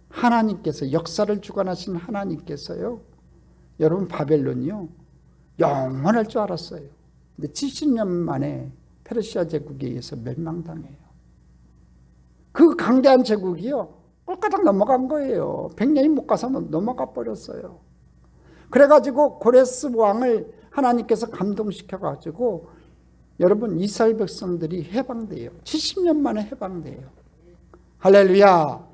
하나님께서, 역사를 주관하신 하나님께서요, 여러분 바벨론이요 영원할 줄 알았어요. 근데 70년 만에 페르시아 제국에 의해서 멸망당해요. 그 강대한 제국이요 꼴까닥 넘어간 거예요. 100년이 못 가서 넘어가 버렸어요. 그래가지고 고레스 왕을 하나님께서 감동시켜가지고 여러분 이스라엘 백성들이 해방돼요. 70년 만에 해방돼요. 할렐루야.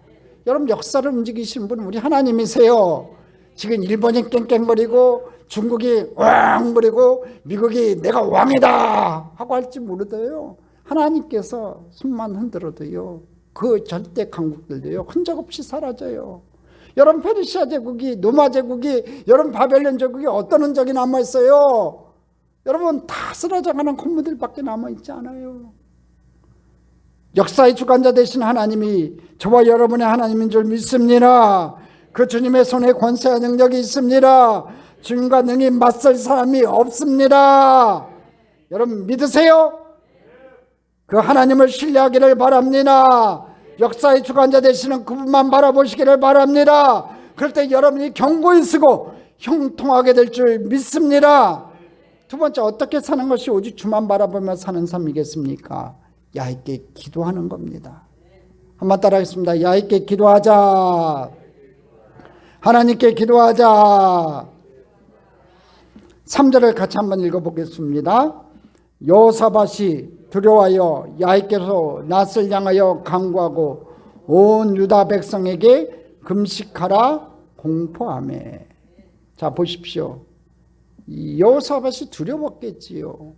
여러분 역사를 움직이시는 분은 우리 하나님이세요. 지금 일본이 깽깽거리고 중국이 왕거리고 미국이 내가 왕이다 하고 할지 모르도요, 하나님께서 손만 흔들어도요 그 절대 강국들도요 흔적 없이 사라져요. 여러분 페르시아 제국이, 노마 제국이, 여러분 바벨론 제국이 어떤 흔적이 남아있어요? 여러분 다 쓰러져가는 콧물들밖에 남아있지 않아요. 역사의 주관자 되신 하나님이 저와 여러분의 하나님인 줄 믿습니다. 그 주님의 손에 권세와 능력이 있습니다. 주님과 능히 맞설 사람이 없습니다. 여러분 믿으세요? 그 하나님을 신뢰하기를 바랍니다. 역사의 주관자 되시는 그분만 바라보시기를 바랍니다. 그럴 때 여러분이 경고히 쓰고 형통하게 될 줄 믿습니다. 두 번째, 어떻게 사는 것이 오직 주만 바라보며 사는 삶이겠습니까? 야있게 기도하는 겁니다. 한번 따라하겠습니다. 야있게 기도하자. 하나님께 기도하자. 3절을 같이 한번 읽어보겠습니다. 여호사밧이 두려워하여 야훼께로 낯을 향하여 간구하고 온 유다 백성에게 금식하라 공포하며. 자 보십시오. 여호사밧이 두려웠겠지요.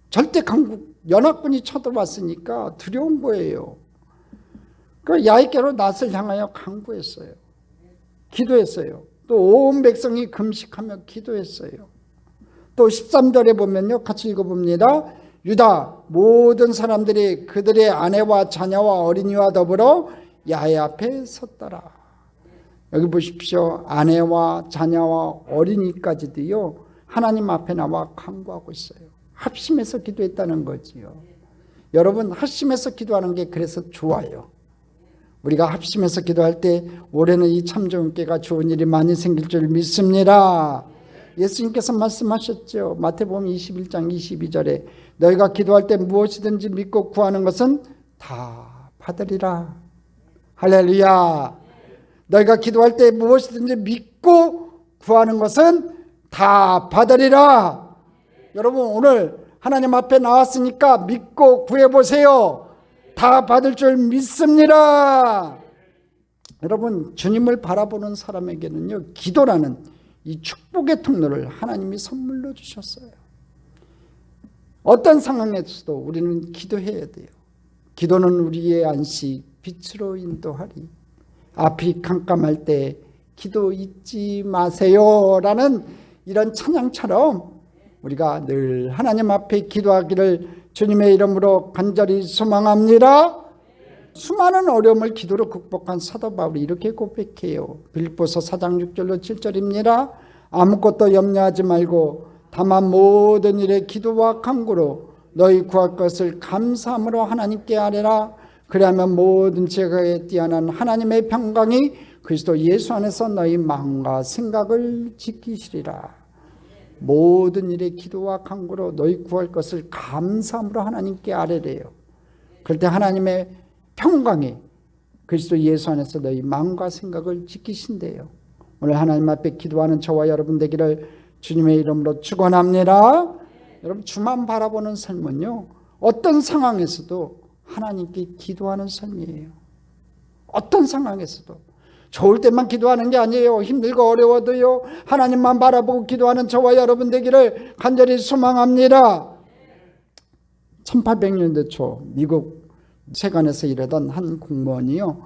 절대 강국 연합군이 쳐들어왔으니까 두려운 거예요. 그 야훼께로 낯을 향하여 간구했어요. 기도했어요. 또 온 백성이 금식하며 기도했어요. 또 13절에 보면요, 같이 읽어봅니다. 유다 모든 사람들이 그들의 아내와 자녀와 어린이와 더불어 야훼 앞에 섰더라. 여기 보십시오. 아내와 자녀와 어린이까지도요 하나님 앞에 나와 간구하고 있어요. 합심해서 기도했다는 거지요. 여러분 합심해서 기도하는 게 그래서 좋아요. 우리가 합심해서 기도할 때 올해는 이 참 좋은 때가 좋은 일이 많이 생길 줄 믿습니다. 예수님께서 말씀하셨죠. 마태복음 21장 22절에 너희가 기도할 때 무엇이든지 믿고 구하는 것은 다 받으리라. 할렐루야. 너희가 기도할 때 무엇이든지 믿고 구하는 것은 다 받으리라. 여러분 오늘 하나님 앞에 나왔으니까 믿고 구해보세요. 다 받을 줄 믿습니다. 여러분 주님을 바라보는 사람에게는요 기도라는 이 축복의 통로를 하나님이 선물로 주셨어요. 어떤 상황에서도 우리는 기도해야 돼요. 기도는 우리의 안식 빛으로 인도하리. 앞이 깜깜할 때 기도 잊지 마세요 라는 이런 찬양처럼 우리가 늘 하나님 앞에 기도하기를 주님의 이름으로 간절히 소망합니다. 수많은 어려움을 기도로 극복한 사도 바울이 이렇게 고백해요. 빌립보서 4장 6절로 7절입니다. 아무것도 염려하지 말고 다만 모든 일에 기도와 간구로 너희 구할 것을 감사함으로 하나님께 아뢰라. 그리하면 모든 지각에 뛰어난 하나님의 평강이 그리스도 예수 안에서 너희 마음과 생각을 지키시리라. 모든 일에 기도와 간구로 너희 구할 것을 감사함으로 하나님께 아뢰래요. 그럴 때 하나님의 평강이 그리스도 예수 안에서 너희 마음과 생각을 지키신대요. 오늘 하나님 앞에 기도하는 저와 여러분 되기를 주님의 이름으로 축원합니다. 여러분 주만 바라보는 삶은요 어떤 상황에서도 하나님께 기도하는 삶이에요. 어떤 상황에서도 좋을 때만 기도하는 게 아니에요. 힘들고 어려워도요. 하나님만 바라보고 기도하는 저와 여러분 되기를 간절히 소망합니다. 1800년대 초 미국 세관에서 일하던 한 공무원이요.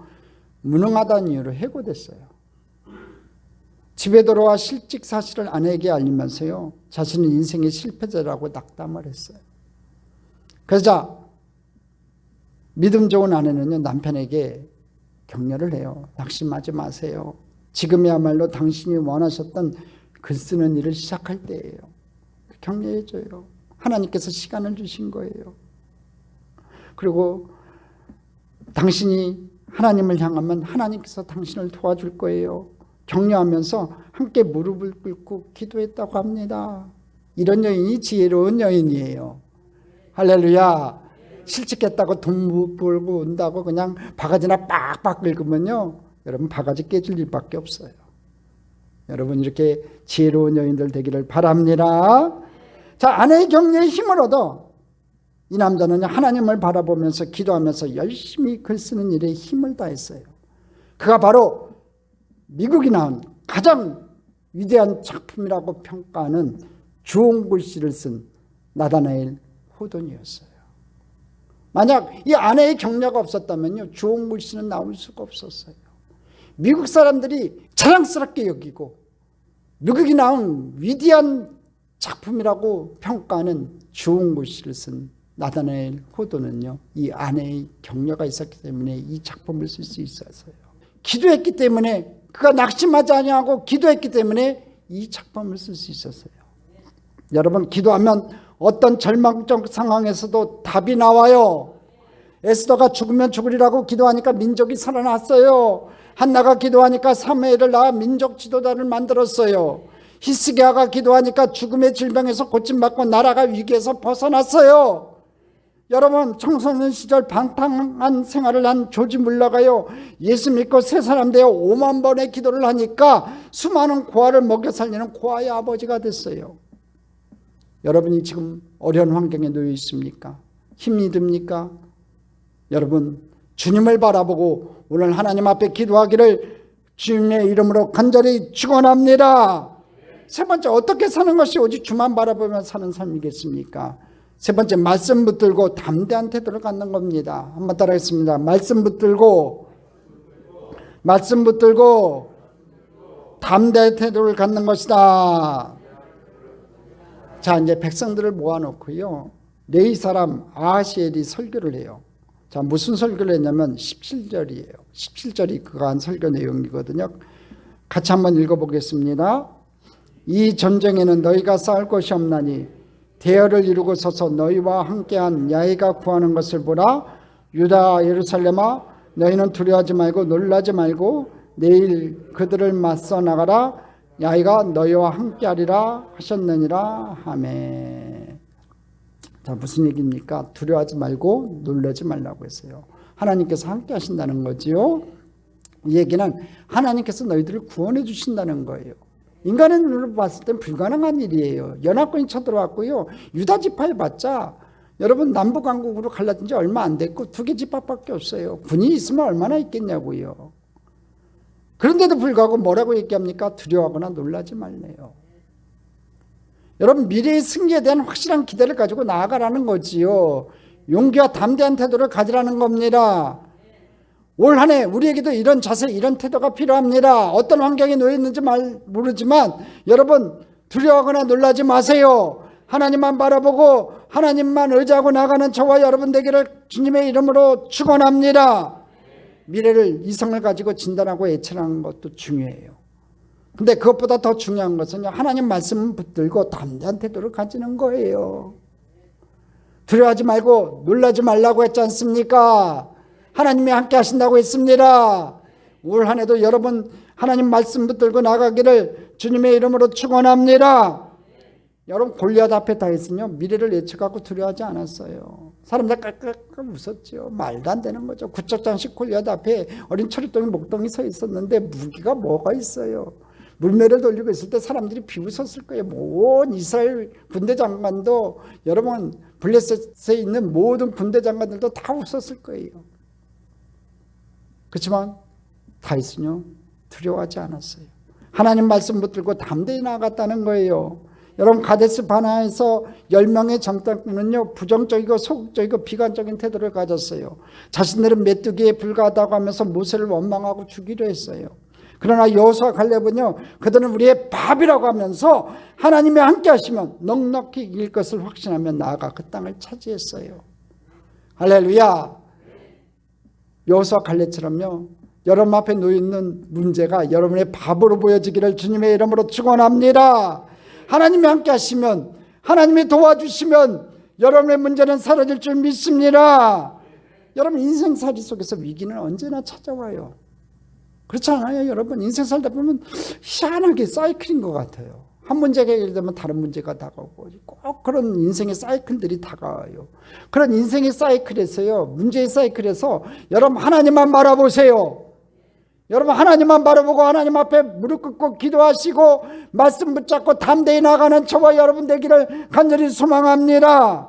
무능하다는 이유로 해고됐어요. 집에 돌아와 실직 사실을 아내에게 알리면서요. 자신은 인생의 실패자라고 낙담을 했어요. 그러자 믿음 좋은 아내는요. 남편에게 격려를 해요. 낙심하지 마세요. 지금이야말로 당신이 원하셨던 글 쓰는 일을 시작할 때예요. 격려해줘요. 하나님께서 시간을 주신 거예요. 그리고 당신이 하나님을 향하면 하나님께서 당신을 도와줄 거예요. 격려하면서 함께 무릎을 꿇고 기도했다고 합니다. 이런 여인이 지혜로운 여인이에요. 할렐루야. 실직했다고 돈 못 벌고 온다고 그냥 바가지나 빡빡 긁으면요. 여러분 바가지 깨질 일밖에 없어요. 여러분 이렇게 지혜로운 여인들 되기를 바랍니다. 자, 아내의 격려에 힘을 얻어 이 남자는 하나님을 바라보면서 기도하면서 열심히 글 쓰는 일에 힘을 다했어요. 그가 바로 미국이 낳은 가장 위대한 작품이라고 평가하는 주홍 글씨를 쓴 나다나엘 호돈이었어요. 만약 이 아내의 격려가 없었다면요, 주홍 글씨는 나올 수가 없었어요. 미국 사람들이 자랑스럽게 여기고 미국이 낳은 위대한 작품이라고 평가하는 주홍 글씨를 쓴 나다나엘 호돈은요, 이 아내의 격려가 있었기 때문에 이 작품을 쓸 수 있었어요. 기도했기 때문에, 그가 낙심하지 아니하고 기도했기 때문에 이 작품을 쓸 수 있었어요. 여러분, 기도하면 어떤 절망적 상황에서도 답이 나와요. 에스더가 죽으면 죽으리라고 기도하니까 민족이 살아났어요. 한나가 기도하니까 사무엘을 낳아 민족 지도자를 만들었어요. 히스기야가 기도하니까 죽음의 질병에서 고침받고 나라가 위기에서 벗어났어요. 여러분, 청소년 시절 방탕한 생활을 한 조지 물러가요. 예수 믿고 새 사람 되어 5만 번의 기도를 하니까 수많은 고아를 먹여 살리는 고아의 아버지가 됐어요. 여러분이 지금 어려운 환경에 놓여 있습니까? 힘이 듭니까? 여러분, 주님을 바라보고 오늘 하나님 앞에 기도하기를 주님의 이름으로 간절히 축원합니다. 세 번째, 어떻게 사는 것이 오직 주만 바라보며 사는 삶이겠습니까? 세 번째, 말씀 붙들고 담대한 태도를 갖는 겁니다. 한번 따라하겠습니다. 말씀 붙들고 담대한 태도를 갖는 것이다. 자, 이제 백성들을 모아놓고요, 레위 사람 아하시엘이 설교를 해요. 자, 무슨 설교를 했냐면 17절이에요. 17절이 그가 한 설교 내용이거든요. 같이 한번 읽어보겠습니다. 이 전쟁에는 너희가 싸울 것이 없나니 대열을 이루고 서서 너희와 함께한 야훼가 구하는 것을 보라. 유다 예루살렘아, 너희는 두려워하지 말고 놀라지 말고 내일 그들을 맞서 나가라. 야훼가 너희와 함께하리라 하셨느니라. 아멘. 자, 무슨 얘기입니까? 두려워하지 말고 놀라지 말라고 했어요. 하나님께서 함께 하신다는 거지요. 이 얘기는 하나님께서 너희들을 구원해 주신다는 거예요. 인간의 눈으로 봤을 땐 불가능한 일이에요. 연합군이 쳐들어왔고요, 유다 지파에 봤자 여러분 남북왕국으로 갈라진 지 얼마 안 됐고 2개 지파밖에 없어요. 군이 있으면 얼마나 있겠냐고요. 그런데도 불구하고 뭐라고 얘기합니까? 두려워하거나 놀라지 말래요. 여러분, 미래의 승리에 대한 확실한 기대를 가지고 나아가라는 거지요. 용기와 담대한 태도를 가지라는 겁니다. 올 한 해 우리에게도 이런 자세, 이런 태도가 필요합니다. 어떤 환경에 놓여 있는지 모르지만 여러분, 두려워하거나 놀라지 마세요. 하나님만 바라보고 하나님만 의지하고 나가는 저와 여러분 되기를 주님의 이름으로 축원합니다. 미래를, 이성을 가지고 진단하고 예측하는 것도 중요해요. 근데 그것보다 더 중요한 것은 하나님 말씀을 붙들고 담대한 태도를 가지는 거예요. 두려워하지 말고 놀라지 말라고 했지 않습니까? 하나님이 함께 하신다고 했습니다. 올 한 해도 여러분 하나님 말씀 붙들고 나가기를 주님의 이름으로 축원합니다. 여러분, 골리앗 앞에 다윗은요, 미래를 예측하고 두려워하지 않았어요. 사람들 깔깔깔 웃었죠. 말도 안 되는 거죠. 구척장식 골리앗 앞에 어린 철이덩이 목동이 서 있었는데 무기가 뭐가 있어요. 물매를 돌리고 있을 때 사람들이 비웃었을 거예요. 온 이스라엘 군대 장관도, 여러분 블레셋에 있는 모든 군대 장관들도 다 웃었을 거예요. 그렇지만 다윗은요, 두려워하지 않았어요. 하나님 말씀 붙들고 담대히 나아갔다는 거예요. 여러분 가데스 바네아에서 10명의 정탐꾼은요 부정적이고 소극적이고 비관적인 태도를 가졌어요. 자신들은 메뚜기에 불과하다고 하면서 모세를 원망하고 죽이려 했어요. 그러나 여호수아 갈렙은요 그들은 우리의 밥이라고 하면서 하나님이 함께 하시면 넉넉히 이길 것을 확신하며 나아가 그 땅을 차지했어요. 할렐루야. 여호수아 갈렙처럼요 여러분 앞에 놓여있는 문제가 여러분의 밥으로 보여지기를 주님의 이름으로 축원합니다. 하나님이 함께 하시면, 하나님이 도와주시면 여러분의 문제는 사라질 줄 믿습니다. 여러분 인생살이 속에서 위기는 언제나 찾아와요. 그렇지 않아요? 여러분 인생 살다 보면 희한하게 사이클인 것 같아요. 한 문제가 해결되면 다른 문제가 다가오고 꼭 그런 인생의 사이클들이 다가와요. 그런 인생의 사이클에서요, 문제의 사이클에서 여러분 하나님만 바라보세요. 여러분 하나님만 바라보고 하나님 앞에 무릎 꿇고 기도하시고 말씀 붙잡고 담대히 나가는 저와 여러분 되기를 간절히 소망합니다.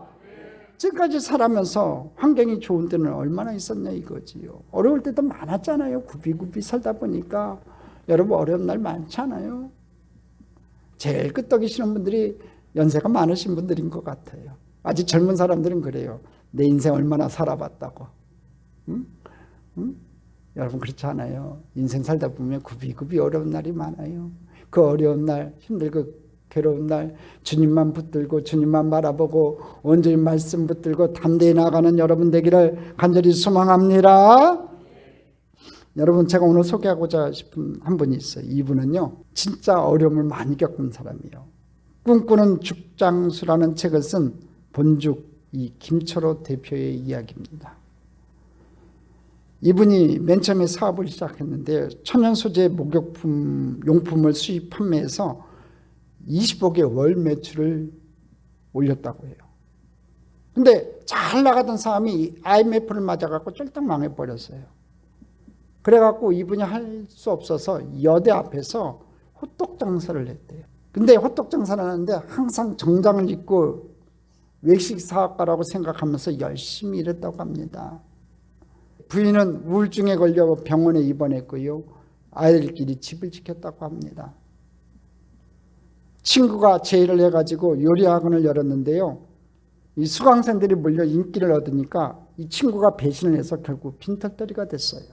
지금까지 살아면서 환경이 좋은 때는 얼마나 있었냐 이거지요. 어려울 때도 많았잖아요. 굽이굽이 살다 보니까 여러분 어려운 날 많잖아요. 제일 끄떡이시는 분들이 연세가 많으신 분들인 것 같아요. 아직 젊은 사람들은 그래요. 내 인생 얼마나 살아봤다고. 응? 여러분 그렇지 않아요. 인생 살다 보면 굽이굽이 어려운 날이 많아요. 그 어려운 날, 힘들고 괴로운 날 주님만 붙들고 주님만 바라보고 온전히 말씀 붙들고 담대히 나가는 여러분 되기를 간절히 소망합니다. 여러분 제가 오늘 소개하고자 싶은 한 분이 있어요. 이분은요 진짜 어려움을 많이 겪은 사람이에요. 꿈꾸는 죽장수라는 책을 쓴 본죽 이 김철호 대표의 이야기입니다. 이분이 맨 처음에 사업을 시작했는데 천연 소재 목욕품 용품을 수입 판매해서 20억의 월 매출을 올렸다고 해요. 근데 잘 나가던 사람이 IMF를 맞아갖고 쫄딱 망해버렸어요. 그래갖고 이분이 할 수 없어서 여대 앞에서 호떡 장사를 했대요. 근데 호떡 장사를 하는데 항상 정장을 입고 외식 사업가라고 생각하면서 열심히 일했다고 합니다. 부인은 우울증에 걸려 병원에 입원했고요. 아이들끼리 집을 지켰다고 합니다. 친구가 제의를 해가지고 요리학원을 열었는데요. 이 수강생들이 몰려 인기를 얻으니까 이 친구가 배신을 해서 결국 빈털터리가 됐어요.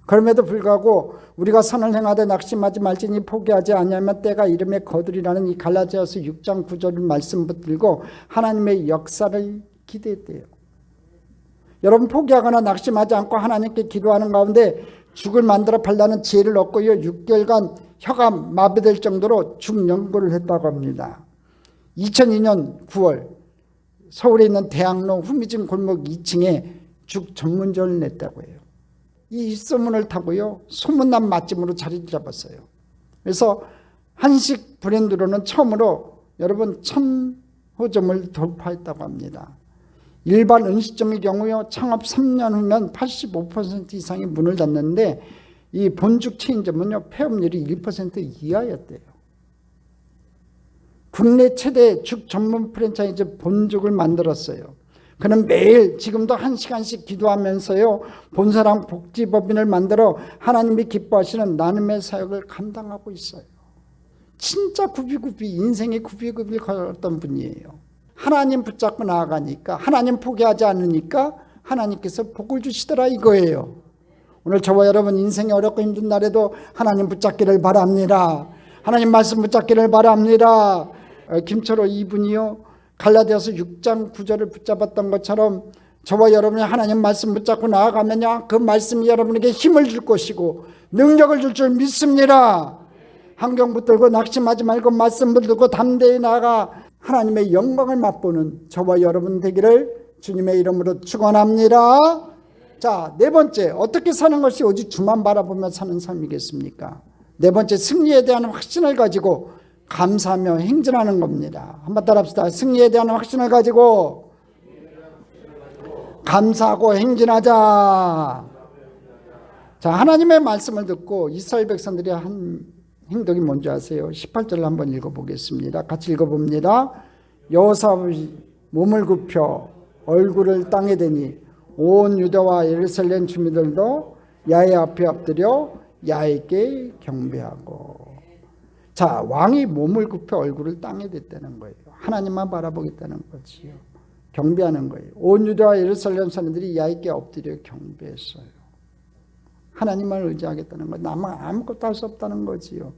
그럼에도 불구하고 우리가 선을 행하되 낙심하지 말지니 포기하지 아니하면 때가 이름에 거두리라는 이 갈라디아서 6장 9절 말씀 붙들고 하나님의 역사를 기대했대요. 여러분 포기하거나 낙심하지 않고 하나님께 기도하는 가운데 죽을 만들어 팔라는 지혜를 얻고요. 6개월간 혀가 마비될 정도로 죽 연구를 했다고 합니다. 2002년 9월 서울에 있는 대학로 후미진 골목 2층에 죽 전문점을 냈다고 해요. 이 입소문을 타고요. 소문난 맛집으로 자리를 잡았어요. 그래서 한식 브랜드로는 처음으로 여러분 1000호점을 돌파했다고 합니다. 일반 음식점의 경우요. 창업 3년 후면 85% 이상이 문을 닫는데 이 본죽 체인점은요. 폐업률이 1% 이하였대요. 국내 최대 죽 전문 프랜차이즈 본죽을 만들었어요. 그는 매일 지금도 1시간씩 기도하면서요. 본사랑 복지법인을 만들어 하나님이 기뻐하시는 나눔의 사역을 감당하고 있어요. 진짜 굽이굽이 인생의 굽이굽이 걸었던 분이에요. 하나님 붙잡고 나아가니까 하나님 포기하지 않으니까 하나님께서 복을 주시더라 이거예요. 오늘 저와 여러분 인생이 어렵고 힘든 날에도 하나님 붙잡기를 바랍니다. 하나님 말씀 붙잡기를 바랍니다. 김철호 이분이요. 갈라디아서 6장 9절을 붙잡았던 것처럼 저와 여러분이 하나님 말씀 붙잡고 나아가면요. 그 말씀이 여러분에게 힘을 줄 것이고 능력을 줄 믿습니다. 환경 붙들고 낙심하지 말고 말씀 붙들고 담대히 나아가 하나님의 영광을 맛보는 저와 여러분 되기를 주님의 이름으로 축원합니다. 자, 네 번째, 어떻게 사는 것이 오직 주만 바라보며 사는 삶이겠습니까? 네 번째, 승리에 대한 확신을 가지고 감사하며 행진하는 겁니다. 한번 따라합시다. 승리에 대한 확신을 가지고 감사하고 행진하자. 자, 하나님의 말씀을 듣고 이스라엘 백성들이 한 행동이 뭔지 아세요? 18절을 한번 읽어보겠습니다. 같이 읽어봅니다. 여호사밧이 몸을 굽혀 얼굴을 땅에 대니 온 유다와 예루살렘 주민들도 야훼 앞에 엎드려 야에게 경배하고. 자, 왕이 몸을 굽혀 얼굴을 땅에 댔다는 거예요. 하나님만 바라보겠다는 거지요. 경배하는 거예요. 온 유다와 예루살렘 사람들이 야에게 엎드려 경배했어요. 하나님만 의지하겠다는 거. 나만 아무것도 할 수 없다는 거지요.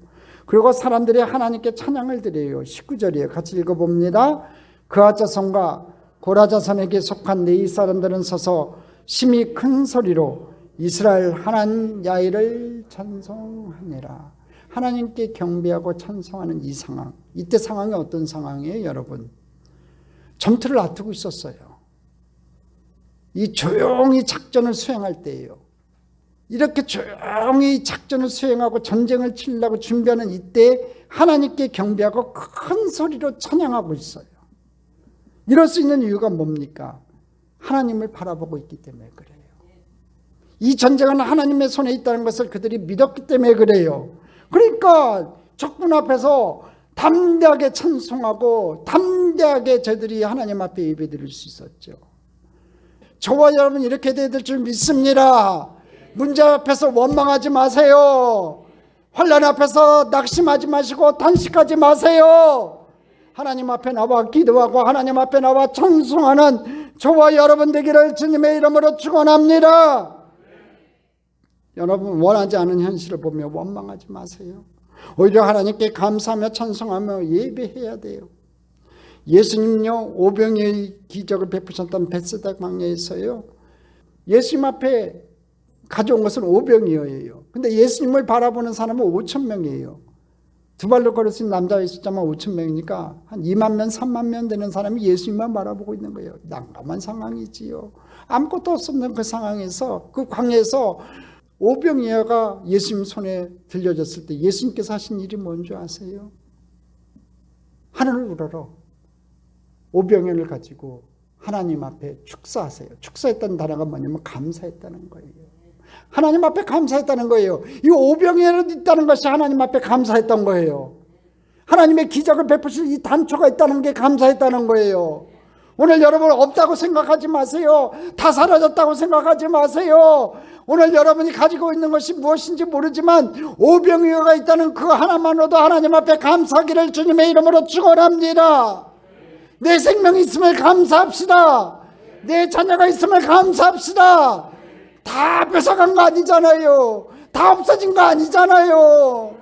그리고 사람들이 하나님께 찬양을 드려요. 19절이에요. 같이 읽어봅니다. 그아 자손과 고라 자손에게 속한 네 사람들은 서서 심히 큰 소리로 이스라엘 하나님 야훼를 찬송하니라. 하나님께 경배하고 찬송하는 이 상황. 이때 상황이 어떤 상황이에요, 여러분? 전투를 앞두고 있었어요. 이 조용히 작전을 수행할 때예요. 이렇게 조용히 작전을 수행하고 전쟁을 치려고 준비하는 이때 하나님께 경배하고 큰 소리로 찬양하고 있어요. 이럴 수 있는 이유가 뭡니까? 하나님을 바라보고 있기 때문에 그래요. 이 전쟁은 하나님의 손에 있다는 것을 그들이 믿었기 때문에 그래요. 그러니까 적군 앞에서 담대하게 찬송하고 담대하게 저들이 하나님 앞에 예배드릴 수 있었죠. 저와 여러분 이렇게 돼야 될 줄 믿습니다. 문제 앞에서 원망하지 마세요. 환난 앞에서 낙심하지 마시고 단식하지 마세요. 하나님 앞에 나와 기도하고 하나님 앞에 나와 찬송하는 저와 여러분 되기를 주님의 이름으로 축원합니다. 여러분 원하지 않은 현실을 보며 원망하지 마세요. 오히려 하나님께 감사하며 찬송하며 예배해야 돼요. 예수님요 오병이의 기적을 베푸셨던 벳세다 광야에서요 예수님 앞에 가져온 것은 오병이어예요. 근데 예수님을 바라보는 사람은 5,000명이에요. 두 발로 걸을 수 있는 남자의 숫자만 5,000명이니까 한 2만 명, 3만 명 되는 사람이 예수님만 바라보고 있는 거예요. 난감한 상황이지요. 아무것도 없는 그 상황에서 그 광야에서 오병이어가 예수님 손에 들려졌을 때 예수님께서 하신 일이 뭔지 아세요? 하늘을 우러러 오병이어를 가지고 하나님 앞에 축사하세요. 축사했다는 단어가 뭐냐면 감사했다는 거예요. 하나님 앞에 감사했다는 거예요. 이 오병이어로 있다는 것이 하나님 앞에 감사했던 거예요. 하나님의 기적을 베푸실 이 단초가 있다는 게 감사했다는 거예요. 오늘 여러분 없다고 생각하지 마세요. 다 사라졌다고 생각하지 마세요. 오늘 여러분이 가지고 있는 것이 무엇인지 모르지만 오병이어가 있다는 그 하나만으로도 하나님 앞에 감사하기를 주님의 이름으로 축원합니다. 내 생명이 있음을 감사합시다. 내 자녀가 있음을 감사합시다. 다 뺏어간 거 아니잖아요. 다 없어진 거 아니잖아요.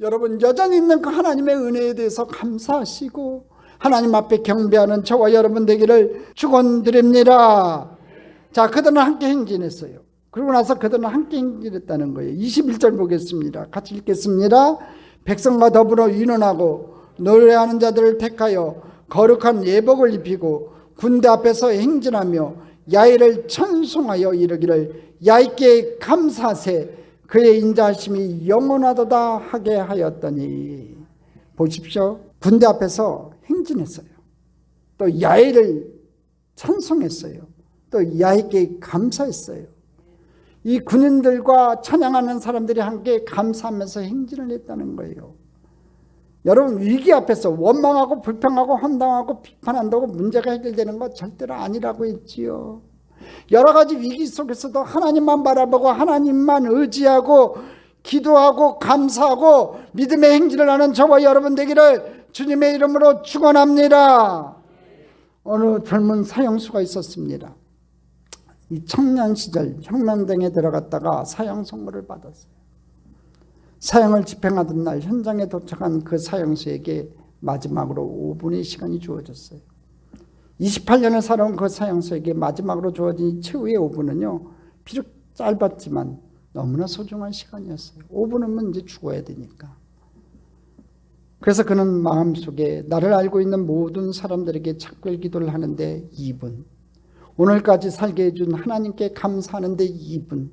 여러분 여전히 있는 그 하나님의 은혜에 대해서 감사하시고 하나님 앞에 경배하는 저와 여러분 되기를 축원드립니다. 자, 그들은 함께 행진했어요. 그러고 나서 그들은 함께 행진했다는 거예요. 21절 보겠습니다. 같이 읽겠습니다. 백성과 더불어 의논하고 노래하는 자들을 택하여 거룩한 예복을 입히고 군대 앞에서 행진하며 야훼를 찬송하여 이르기를 야훼께 감사세 그의 인자하심이 영원하도다 하게 하였더니. 보십시오. 군대 앞에서 행진했어요. 또 야훼를 찬송했어요. 또 야훼께 감사했어요. 이 군인들과 찬양하는 사람들이 함께 감사하면서 행진을 했다는 거예요. 여러분 위기 앞에서 원망하고 불평하고 헌당하고 비판한다고 문제가 해결되는 것 절대로 아니라고 했지요. 여러 가지 위기 속에서도 하나님만 바라보고 하나님만 의지하고 기도하고 감사하고 믿음의 행진을 하는 저와 여러분 되기를 주님의 이름으로 축원합니다. 어느 젊은 사형수가 있었습니다. 이 청년 시절 혁명당에 들어갔다가 사형 선고를 받았어요. 사형을 집행하던 날 현장에 도착한 그 사형수에게 마지막으로 5분의 시간이 주어졌어요. 28년을 살아온 그 사형수에게 마지막으로 주어진 최후의 5분은요 비록 짧았지만 너무나 소중한 시간이었어요. 5분이면 이제 죽어야 되니까. 그래서 그는 마음속에 나를 알고 있는 모든 사람들에게 작별 기도를 하는데 2분, 오늘까지 살게 해준 하나님께 감사하는데 2분,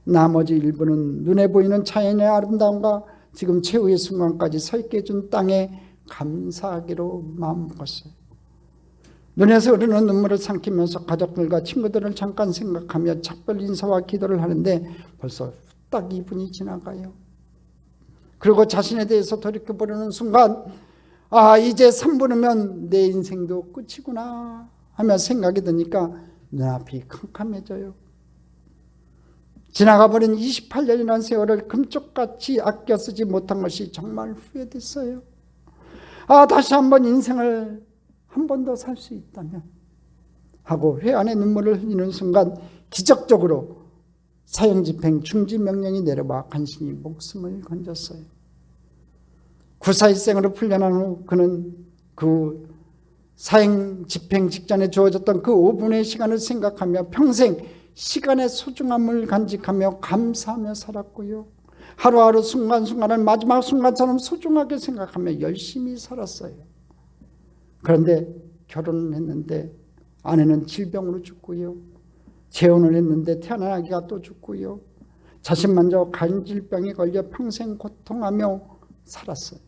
나머지 1분은 눈에 보이는 자연의 아름다움과 지금 최후의 순간까지 서 있게 해준 땅에 감사하기로 마음먹었어요. 눈에서 흐르는 눈물을 삼키면서 가족들과 친구들을 잠깐 생각하며 작별 인사와 기도를 하는데 벌써 딱 2분이 지나가요. 그리고 자신에 대해서 돌이켜보려는 순간 이제 3분이면 내 인생도 끝이구나 하며 생각이 드니까 눈앞이 캄캄해져요. 지나가버린 28년이라는 세월을 금쪽같이 아껴 쓰지 못한 것이 정말 후회됐어요. 다시 한번 인생을 한 번 더 살 수 있다면 하고 회한의 눈물을 흘리는 순간 기적적으로 사형집행 중지명령이 내려와 간신히 목숨을 건졌어요. 구사일생으로 풀려난 후 그는 그 사형집행 직전에 주어졌던 그 5분의 시간을 생각하며 평생 시간의 소중함을 간직하며 감사하며 살았고요. 하루하루 순간순간을 마지막 순간처럼 소중하게 생각하며 열심히 살았어요. 그런데 결혼을 했는데 아내는 질병으로 죽고요. 재혼을 했는데 태어난 아기가 또 죽고요. 자신만저 간질병에 걸려 평생 고통하며 살았어요.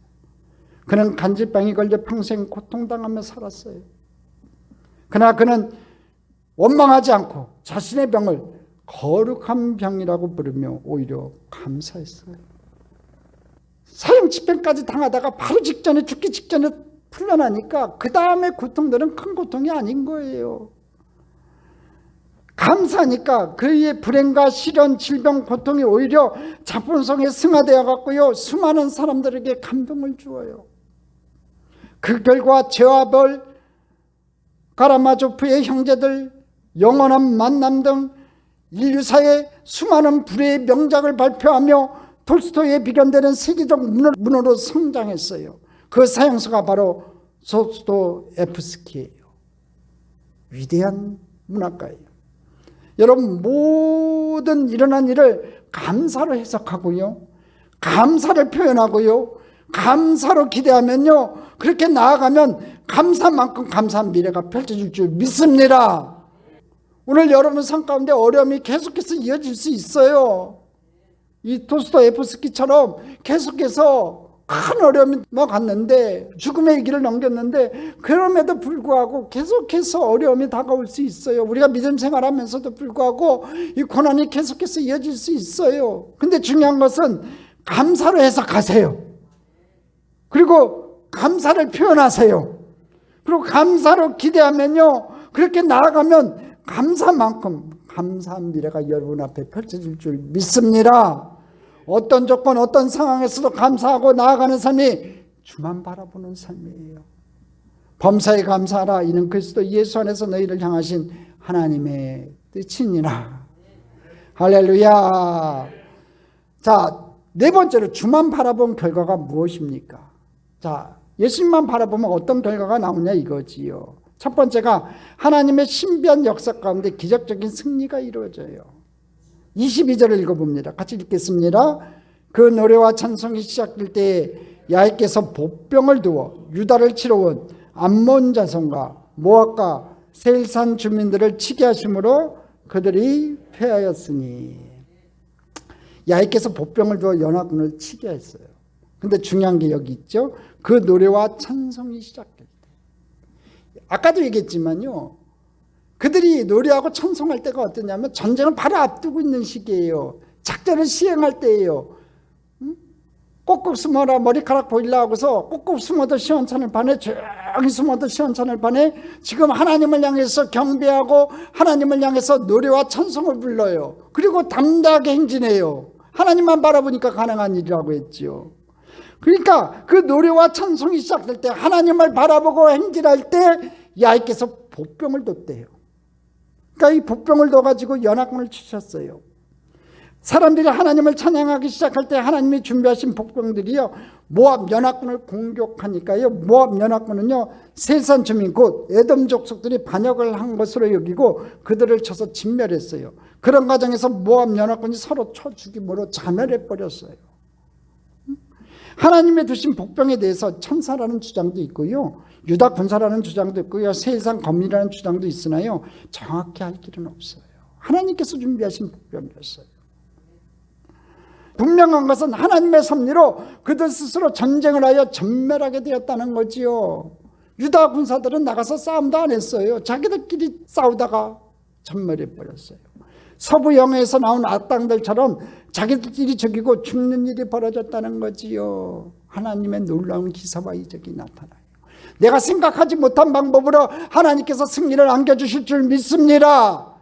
그는 간질병에 걸려 평생 고통당하며 살았어요. 그러나 그는 원망하지 않고 자신의 병을 거룩한 병이라고 부르며 오히려 감사했어요. 사형 집행까지 당하다가 바로 직전에 죽기 직전에 풀려나니까 그 다음에 고통들은 큰 고통이 아닌 거예요. 감사하니까 그의 불행과 시련, 질병, 고통이 오히려 자본성에 승화되어 갔고요. 수많은 사람들에게 감동을 주어요. 그 결과 죄와 벌, 가라마조프의 형제들, 영원한 만남 등 인류사의 수많은 불의의 명작을 발표하며 톨스토이에 비견되는 세계적 문호로 성장했어요. 그 사형수가 바로 도스토옙스키예요. 위대한 문학가예요. 여러분, 모든 일어난 일을 감사로 해석하고요, 감사를 표현하고요, 감사로 기대하면요, 그렇게 나아가면 감사만큼 감사한 미래가 펼쳐질 줄 믿습니다. 오늘 여러분 삶 가운데 어려움이 계속해서 이어질 수 있어요. 이 도스토옙스키처럼 계속해서 큰 어려움이 갔는데, 죽음의 길을 넘겼는데, 그럼에도 불구하고 계속해서 어려움이 다가올 수 있어요. 우리가 믿음 생활하면서도 불구하고 이 고난이 계속해서 이어질 수 있어요. 근데 중요한 것은 감사로 해석하세요. 그리고 감사를 표현하세요. 그리고 감사로 기대하면요, 그렇게 나아가면 감사만큼 감사한 미래가 여러분 앞에 펼쳐질 줄 믿습니다. 어떤 조건, 어떤 상황에서도 감사하고 나아가는 삶이 주만 바라보는 삶이에요. 범사에 감사하라. 이는 그리스도 예수 안에서 너희를 향하신 하나님의 뜻이니라. 할렐루야. 자, 네 번째로 주만 바라본 결과가 무엇입니까? 자, 예수님만 바라보면 어떤 결과가 나오냐 이거지요. 첫 번째가 하나님의 신비한 역사 가운데 기적적인 승리가 이루어져요. 22절을 읽어봅니다. 같이 읽겠습니다. 그 노래와 찬송이 시작될 때에 야훼께서 보병을 두어 유다를 치러 온 암몬 자손과 모압과 세일산 주민들을 치게 하심으로 그들이 패하였으니. 야훼께서 보병을 두어 연합군을 치게 했어요. 근데 중요한 게 여기 있죠. 그 노래와 찬송이 시작될 때. 아까도 얘기했지만요, 그들이 노래하고 찬송할 때가 어떠냐면 전쟁을 바로 앞두고 있는 시기예요. 작전을 시행할 때예요. 꼭꼭 숨어라, 머리카락 보일라 하고서 꼭꼭 숨어도 시원찮을 판에, 조용히 숨어도 시원찮을 판에 지금 하나님을 향해서 경배하고 하나님을 향해서 노래와 찬송을 불러요. 그리고 담대하게 행진해요. 하나님만 바라보니까 가능한 일이라고 했지요. 그러니까 그 노래와 찬송이 시작될 때, 하나님을 바라보고 행진할 때 야훼께서 보병을 뒀대요. 그러니까 이 보병을 둬가지고 연합군을 치셨어요. 사람들이 하나님을 찬양하기 시작할 때 하나님이 준비하신 복병들이요, 모압 연합군을 공격하니까요, 모압 연합군은요, 세일산 주민 곧 에돔 족속들이 반역을 한 것으로 여기고 그들을 쳐서 진멸했어요. 그런 과정에서 모압 연합군이 서로 쳐 죽임으로 자멸해 버렸어요. 하나님의 두신 복병에 대해서 천사라는 주장도 있고요, 유다 군사라는 주장도 있고요, 세일산 검이라는 주장도 있으나요, 정확히 알 길은 없어요. 하나님께서 준비하신 복병이었어요. 분명한 것은 하나님의 섭리로 그들 스스로 전쟁을 하여 전멸하게 되었다는 거지요. 유다 군사들은 나가서 싸움도 안 했어요. 자기들끼리 싸우다가 전멸해 버렸어요. 서부 영화에서 나온 악당들처럼 자기들끼리 죽이고 죽는 일이 벌어졌다는 거지요. 하나님의 놀라운 기사와 이적이 나타나요. 내가 생각하지 못한 방법으로 하나님께서 승리를 안겨주실 줄 믿습니다.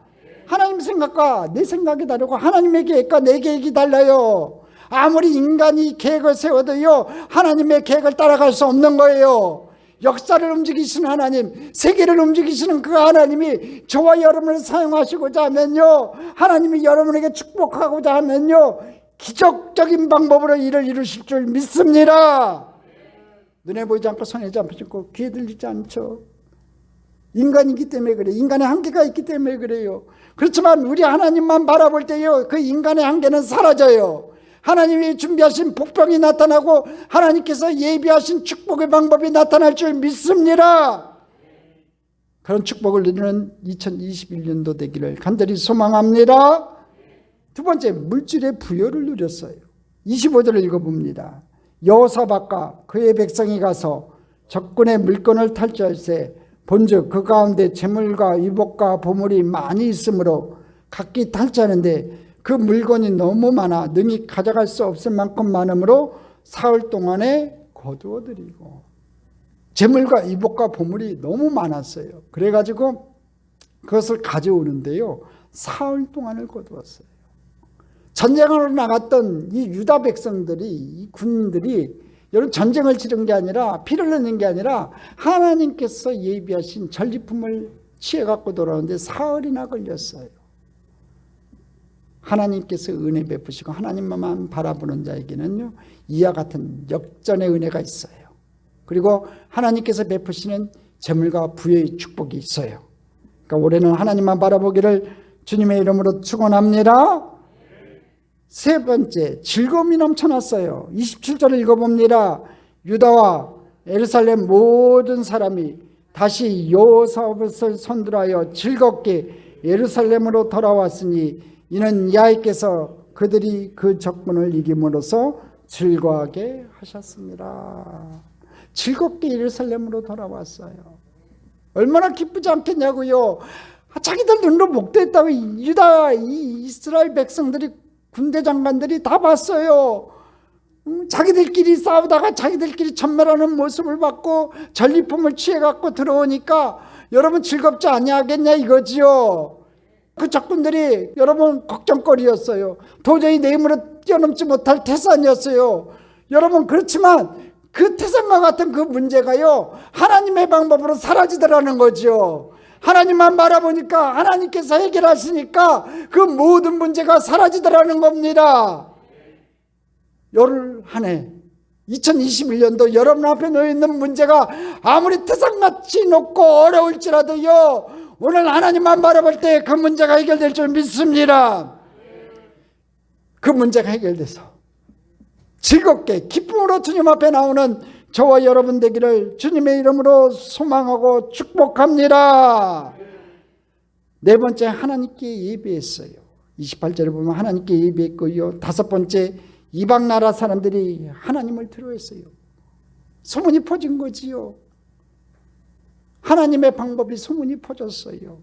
하나님 생각과 내 생각이 다르고 하나님의 계획과 내 계획이 달라요. 아무리 인간이 계획을 세워도요, 하나님의 계획을 따라갈 수 없는 거예요. 역사를 움직이시는 하나님, 세계를 움직이시는 그 하나님이 저와 여러분을 사용하시고자 하면요, 하나님이 여러분에게 축복하고자 하면요, 기적적인 방법으로 일을 이루실 줄 믿습니다. 눈에 보이지 않고 손에 잡히고 귀에 들리지 않죠. 인간이기 때문에 그래요. 인간의 한계가 있기 때문에 그래요. 그렇지만 우리 하나님만 바라볼 때요, 그 인간의 한계는 사라져요. 하나님이 준비하신 복병이 나타나고 하나님께서 예비하신 축복의 방법이 나타날 줄 믿습니다. 그런 축복을 누리는 2021년도 되기를 간절히 소망합니다. 두 번째, 물질의 부여를 누렸어요. 25절을 읽어봅니다. 여호사밧과 그의 백성이 가서 적군의 물건을 탈취할세 본즉 그 가운데 재물과 유복과 보물이 많이 있으므로 각기 탈취하는데 그 물건이 너무 많아 능히 가져갈 수 없을 만큼 많으므로 사흘 동안에 거두어들이고, 재물과 유복과 보물이 너무 많았어요. 그래가지고 그것을 가져오는데요, 사흘 동안을 거두었어요. 전쟁으로 나갔던 이 유다 백성들이, 이 군인들이 여러분 전쟁을 치른 게 아니라, 피를 흘리는 게 아니라 하나님께서 예비하신 전리품을 취해갖고 돌아오는데 사흘이나 걸렸어요. 하나님께서 은혜 베푸시고 하나님만 바라보는 자에게는요, 이와 같은 역전의 은혜가 있어요. 그리고 하나님께서 베푸시는 재물과 부여의 축복이 있어요. 그러니까 올해는 하나님만 바라보기를 주님의 이름으로 축원합니다. 세 번째, 즐거움이 넘쳐났어요. 27절을 읽어봅니다. 유다와 예루살렘 모든 사람이 다시 여호사밧을 손들하여 즐겁게 예루살렘으로 돌아왔으니 이는 야훼께서 그들이 그 적군을 이김으로써 즐거워하게 하셨습니다. 즐겁게 예루살렘으로 돌아왔어요. 얼마나 기쁘지 않겠냐고요. 자기들 눈으로 목도했다고 유다 이 이스라엘 백성들이, 군대 장관들이 다 봤어요. 자기들끼리 싸우다가 자기들끼리 전멸하는 모습을 봤고 전리품을 취해갖고 들어오니까 여러분 즐겁지 아니하겠냐 이거지요. 그 적군들이 여러분 걱정거리였어요. 도저히 내 힘으로 뛰어넘지 못할 태산이었어요. 여러분, 그렇지만 그 태산과 같은 그 문제가요, 하나님의 방법으로 사라지더라는 거죠. 하나님만 바라보니까 하나님께서 해결하시니까 그 모든 문제가 사라지더라는 겁니다. 열 한 해 2021년도 여러분 앞에 놓여있는 문제가 아무리 태산같이 높고 어려울지라도요, 오늘 하나님만 바라볼 때 그 문제가 해결될 줄 믿습니다. 그 문제가 해결돼서 즐겁게 기쁨으로 주님 앞에 나오는 저와 여러분 되기를 주님의 이름으로 소망하고 축복합니다. 네 번째, 하나님께 예배했어요. 28절에 보면 하나님께 예배했고요. 다섯 번째, 이방 나라 사람들이 하나님을 두려워했어요. 소문이 퍼진 거지요. 하나님의 방법이 소문이 퍼졌어요.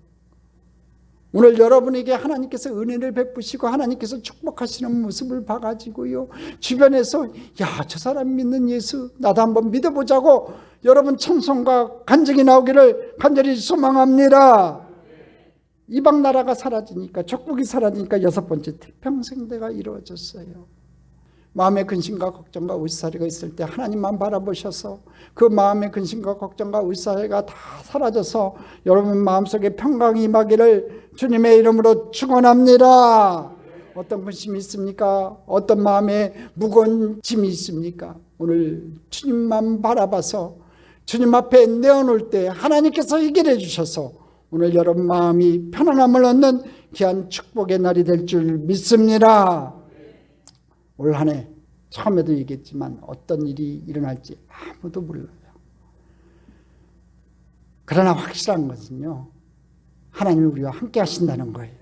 오늘 여러분에게 하나님께서 은혜를 베푸시고 하나님께서 축복하시는 모습을 봐가지고요, 주변에서 야, 저 사람 믿는 예수 나도 한번 믿어보자고 여러분 찬송과 간증이 나오기를 간절히 소망합니다. 이방 나라가 사라지니까, 적국이 사라지니까 여섯 번째, 태평생대가 이루어졌어요. 마음의 근심과 걱정과 울살이가 있을 때 하나님만 바라보셔서 그 마음의 근심과 걱정과 울살이가 다 사라져서 여러분 마음속에 평강이 임하기를 주님의 이름으로 축원합니다. 어떤 근심이 있습니까? 어떤 마음에 무거운 짐이 있습니까? 오늘 주님만 바라봐서 주님 앞에 내어놓을 때 하나님께서 해결해 주셔서 오늘 여러분 마음이 편안함을 얻는 귀한 축복의 날이 될 줄 믿습니다. 올 한 해 처음에도 얘기했지만 어떤 일이 일어날지 아무도 몰라요. 그러나 확실한 것은요, 하나님이 우리와 함께 하신다는 거예요.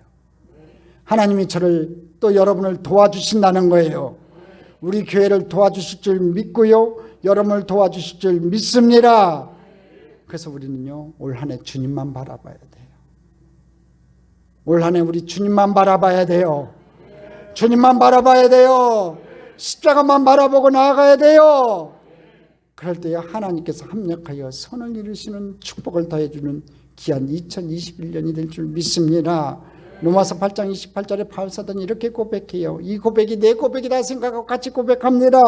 하나님이 저를 또 여러분을 도와주신다는 거예요. 우리 교회를 도와주실 줄 믿고요, 여러분을 도와주실 줄 믿습니다. 그래서 우리는요, 올 한 해 주님만 바라봐야 돼요. 올 한 해 우리 주님만 바라봐야 돼요. 주님만 바라봐야 돼요. 십자가만 바라보고 나아가야 돼요. 그럴 때 하나님께서 합력하여 선을 이루시는 축복을 더해주는 귀한 2021년이 될 줄 믿습니다. 로마서 8장 28절에 바울사도는 이렇게 고백해요. 이 고백이 내 고백이다 생각하고 같이 고백합니다.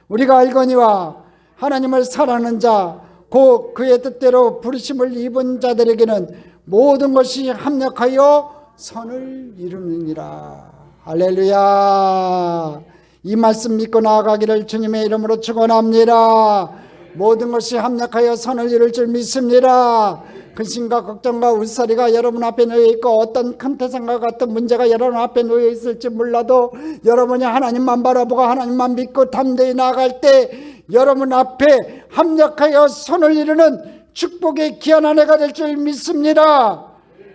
우리가 알거니와 하나님을 사랑하는 자 곧 그의 뜻대로 부르심을 입은 자들에게는 모든 것이 합력하여 선을 이루느니라. 할렐루야. 이 말씀 믿고 나아가기를 주님의 이름으로 축원합니다. 모든 것이 합력하여 선을 이룰 줄 믿습니다. 근심과 걱정과 울살이가 여러분 앞에 놓여 있고 어떤 큰 태산과 같은 문제가 여러분 앞에 놓여 있을지 몰라도 여러분이 하나님만 바라보고 하나님만 믿고 담대히 나아갈 때 여러분 앞에 합력하여 선을 이루는 축복의 귀한 한 해가 될 줄 믿습니다.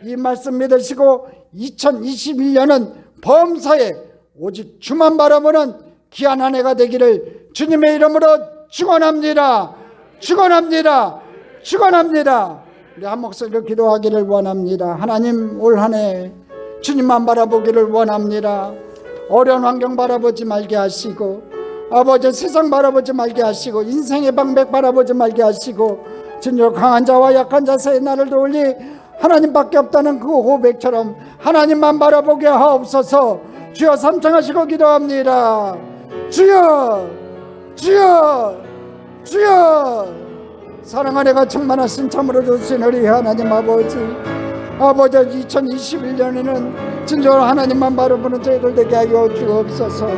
이 말씀 믿으시고 2021년은 범사에 오직 주만 바라보는 귀한 한 해가 되기를 주님의 이름으로 축원합니다. 축원합니다. 축원합니다. 우리 한 목소리로 기도하기를 원합니다. 하나님, 올 한 해 주님만 바라보기를 원합니다. 어려운 환경 바라보지 말게 하시고 아버지 세상 바라보지 말게 하시고 인생의 방백 바라보지 말게 하시고 진정 강한 자와 약한 자 사이에 나를 도울리 하나님밖에 없다는 그 고백처럼 하나님만 바라보게 하옵소서. 주여 삼창하시고 기도합니다. 주여 주여 주여. 사랑하는 애가 충만하신 참으로 주신 우리 하나님 아버지, 2021년에는 진정으로 하나님만 바라보는 저희들 되게 하여 주옵소서.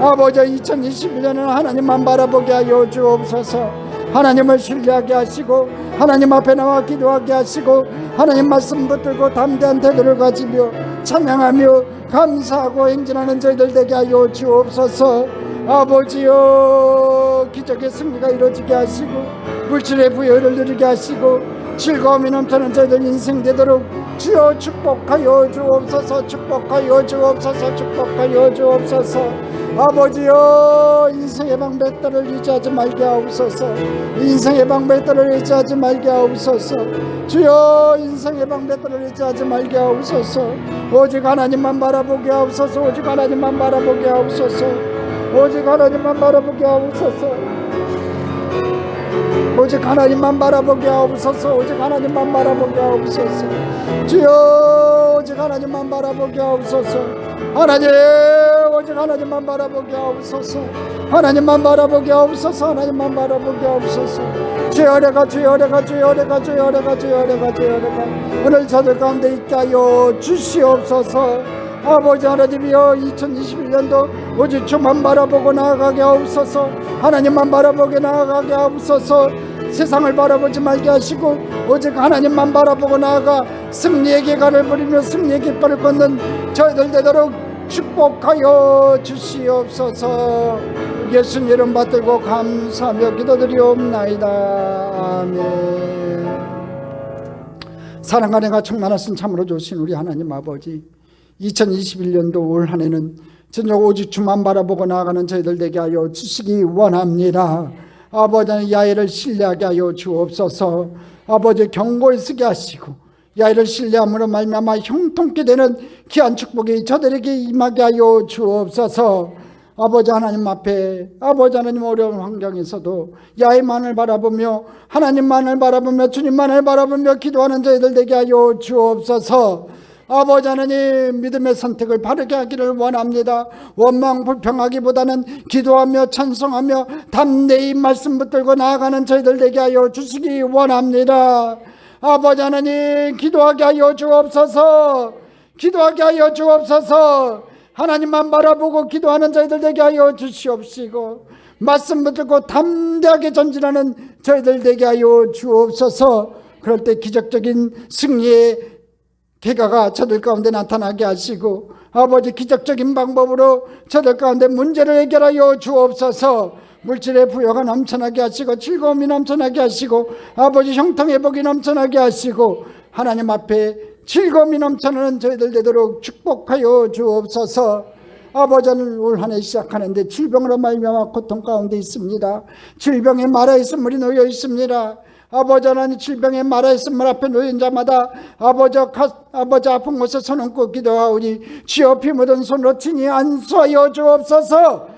아버지, 2021년에는 하나님만 바라보게 하여 주옵소서. 하나님을 신뢰하게 하시고 하나님 앞에 나와 기도하게 하시고 하나님 말씀 붙들고 담대한 태도를 가지며 찬양하며 감사하고 행진하는 저희들 되게 하여 주옵소서. 아버지여, 기적의 승리가 이루어지게 하시고 물질의 부여를 누리게 하시고 즐거움이 넘치는 저희들 인생 되도록 주여 축복하여 주옵소서. 축복하여 주옵소서. 축복하여 주옵소서. 아버지여, 인생의 방백들을 의지하지 말게 하옵소서. 인생의 방백들을 의지하지 말게 하옵소서. 주여, 인생의 방백들을 의지하지 말게 하옵소서. 오직 하나님만 바라보게 하옵소서. 오직 하나님만 바라보게 하옵소서. 오직 하나님만 바라보게 하옵소서. 오직 하나님만 바라보게 하옵소서. 오직 하나님만 바라보게 하옵소서. 주여, 오직 하나님만 바라보게 하옵소서. 하나님, 오직 하나님만 바라보게 하옵소서. 하나님만 바라보게 하옵소서. 하나님만 바라보게 하옵소서. 주여래가 주여래가 주여래가 주여래가 주여래가 주여래가 오늘 저들 가운데 있게 하여 주시옵소서. 아버지 하나님이여, 2021년도 오직 주만 바라보고 나아가게 하옵소서. 하나님만 바라보게 나아가게 하옵소서. 세상을 바라보지 말게 하시고 오직 하나님만 바라보고 나아가 승리의 계가를 부리며 승리의 깃발을 걷는 저희들 되도록 축복하여 주시옵소서. 예수님 이름 받들고 감사하며 기도드리옵나이다. 아멘. 사랑과 은혜가 충만하신 참으로 좋으신 우리 하나님 아버지, 2021년도 올 한 해는 진정 오직 주만 바라보고 나아가는 저희들 되게 하여 주시기 원합니다. 아버지는 야훼를 신뢰하게 하여 주옵소서. 아버지, 경고에 쓰게 하시고 야훼를 신뢰함으로 말미암아 형통케 되는 귀한 축복이 저들에게 임하게 하여 주옵소서. 아버지 하나님 앞에, 아버지 하나님 어려운 환경에서도 야훼만을 바라보며 하나님만을 바라보며 주님만을 바라보며 기도하는 저희들 되게 하여 주옵소서. 아버지 하나님, 믿음의 선택을 바르게 하기를 원합니다. 원망 불평하기보다는 기도하며 찬송하며 담대히 말씀 붙들고 나아가는 저희들 되게 하여 주시기 원합니다. 아버지 하나님, 기도하게 하여 주옵소서. 기도하게 하여 주옵소서. 하나님만 바라보고 기도하는 저희들 되게 하여 주시옵시고 말씀 붙들고 담대하게 전진하는 저희들 되게 하여 주옵소서. 그럴 때 기적적인 승리의 계가가 저들 가운데 나타나게 하시고 아버지, 기적적인 방법으로 저들 가운데 문제를 해결하여 주옵소서. 물질의 부여가 넘쳐나게 하시고 즐거움이 넘쳐나게 하시고 아버지, 형통회복이 넘쳐나게 하시고 하나님 앞에 즐거움이 넘쳐나는 저희들 되도록 축복하여 주옵소서. 아버지는 올 한 해 시작하는데 질병으로 말미암아 고통 가운데 있습니다. 질병에 말아 있음 물이 놓여 있습니다. 아버지 하나님, 질병에 말아 있음을 앞에 놓인 자마다 아버지 아픈 곳에 손 얹고 기도하오니 주여 피 묻은 손으로 친히 안수하여 주옵소서.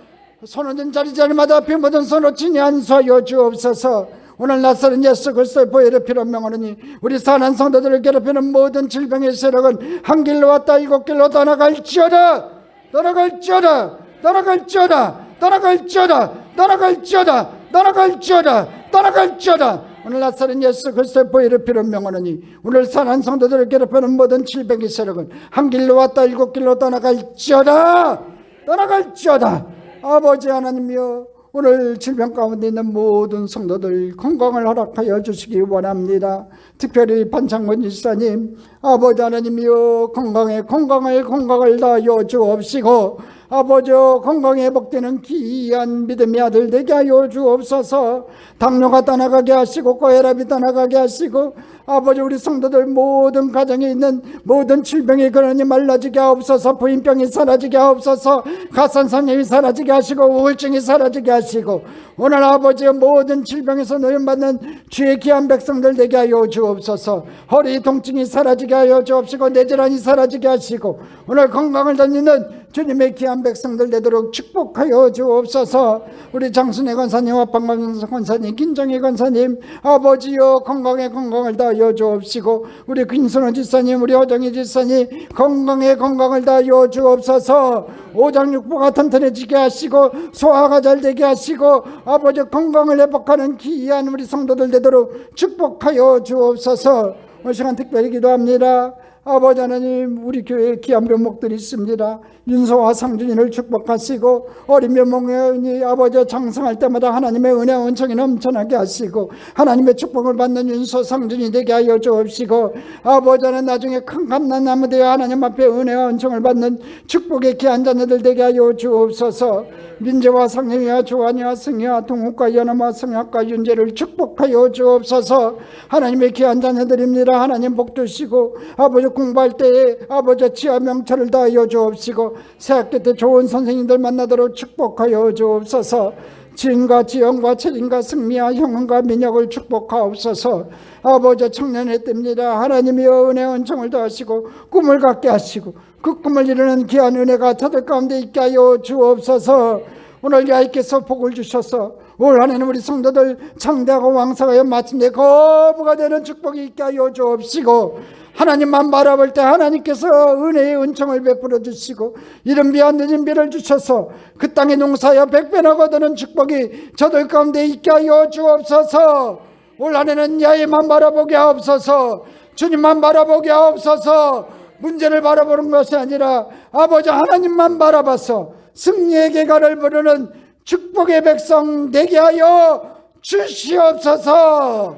손 얹은 자리마다 피 묻은 손으로 친히 안수하여 주옵소서. 오늘 나사렛 예수 그리스도의 보혈의 피로 명하노니 우리 사는 성도들을 괴롭히는 모든 질병의 세력은 한 길로 왔다 일곱 길로 떠나갈지어다. 떠나갈지어다. 떠나갈지어다. 떠나갈지어다. 떠나갈지어다. 떠나갈지어다. 떠나갈지어다. 오늘 나사렛 예수 그리스도의 보혈의 피로 명하노니 오늘 사는 성도들을 괴롭히는 모든 질병의 세력은 한 길로 왔다 일곱 길로 떠나갈지어다. 떠나갈지어다. 아버지 하나님이여, 오늘 질병 가운데 있는 모든 성도들 건강을 허락하여 주시기 원합니다. 특별히 반창문 집사님, 아버지 하나님이여, 건강을 다하여 주옵시고 아버지 건강에 회복되는 귀한 믿음의 아들 되게 하여 주옵소서. 당뇨가 떠나가게 하시고 고혈압이 떠나가게 하시고 아버지 우리 성도들 모든 가정에 있는 모든 질병이 그러니 말라지게 하옵소서. 부인병이 사라지게 하옵소서. 가산상염이 사라지게 하시고 우울증이 사라지게 하시고 오늘 아버지의 모든 질병에서 노임받는 주의 귀한 백성들 되게 하여 주옵소서. 허리 통증이 사라지게 하여 주옵시고 뇌질환이 사라지게 하시고 오늘 건강을 다니는 주님의 귀한 백성들 되도록 축복하여 주옵소서. 우리 장순애 권사님과 박만선 권사님, 김정희 권사님, 아버지여 건강을 다하여 주옵시고 우리 김순호 집사님, 우리 허정희 집사님 건강을 다하여 주옵소서. 오장육부가 튼튼해지게 하시고 소화가 잘 되게 하시고 아버지 건강을 회복하는 귀한 우리 성도들 되도록 축복하여 주옵소서. 오늘 시간 특별히 기도합니다. 아버지 하나님, 우리 교회에 귀한 묘목들이 있습니다. 윤서와 상준이를 축복하시고 어린 묘목이 아버지 장성할 때마다 하나님의 은혜 은총이 넘쳐나게 하시고 하나님의 축복을 받는 윤서 상준이 되게 하여 주옵시고 아버지 하나님 나중에 큰 감람나무 되어 하나님 앞에 은혜와 은총을 받는 축복의 귀한 자녀들 되게 하여 주옵소서. 민재와 상영이와 조한이와 승희와 동욱과 연엄과 성학과 윤재를 축복하여 주옵소서. 하나님의 귀한 자녀들입니다. 하나님 복 주시고 아버지 공부할 때에 아버지 지하 명철을 다하여 주옵시고 새학기 때 좋은 선생님들 만나도록 축복하여 주옵소서. 지은과 지영과 채린과 승미와 형은과 민혁을 축복하옵소서. 아버지 청년의 때입니다. 하나님이여 은혜 은총을 더하시고 꿈을 갖게 하시고 그 꿈을 이루는 귀한 은혜가 저들 가운데 있게 하여 주옵소서. 오늘 야훼께서 복을 주셔서 올 한해는 우리 성도들 창대하고 왕성하여 마침내 거부가 되는 축복이 있게 하여 주옵시고 하나님만 바라볼 때 하나님께서 은혜의 은총을 베풀어 주시고 이른 비와 늦은 비를 주셔서 그 땅에 농사하여 백배나 거두는 축복이 저들 가운데 있게 하여 주옵소서. 올 한해는 야훼만 바라보게 하옵소서. 주님만 바라보게 하옵소서. 문제를 바라보는 것이 아니라 아버지 하나님만 바라봐서 승리의 계가를 부르는 축복의 백성 되게 하여 주시옵소서.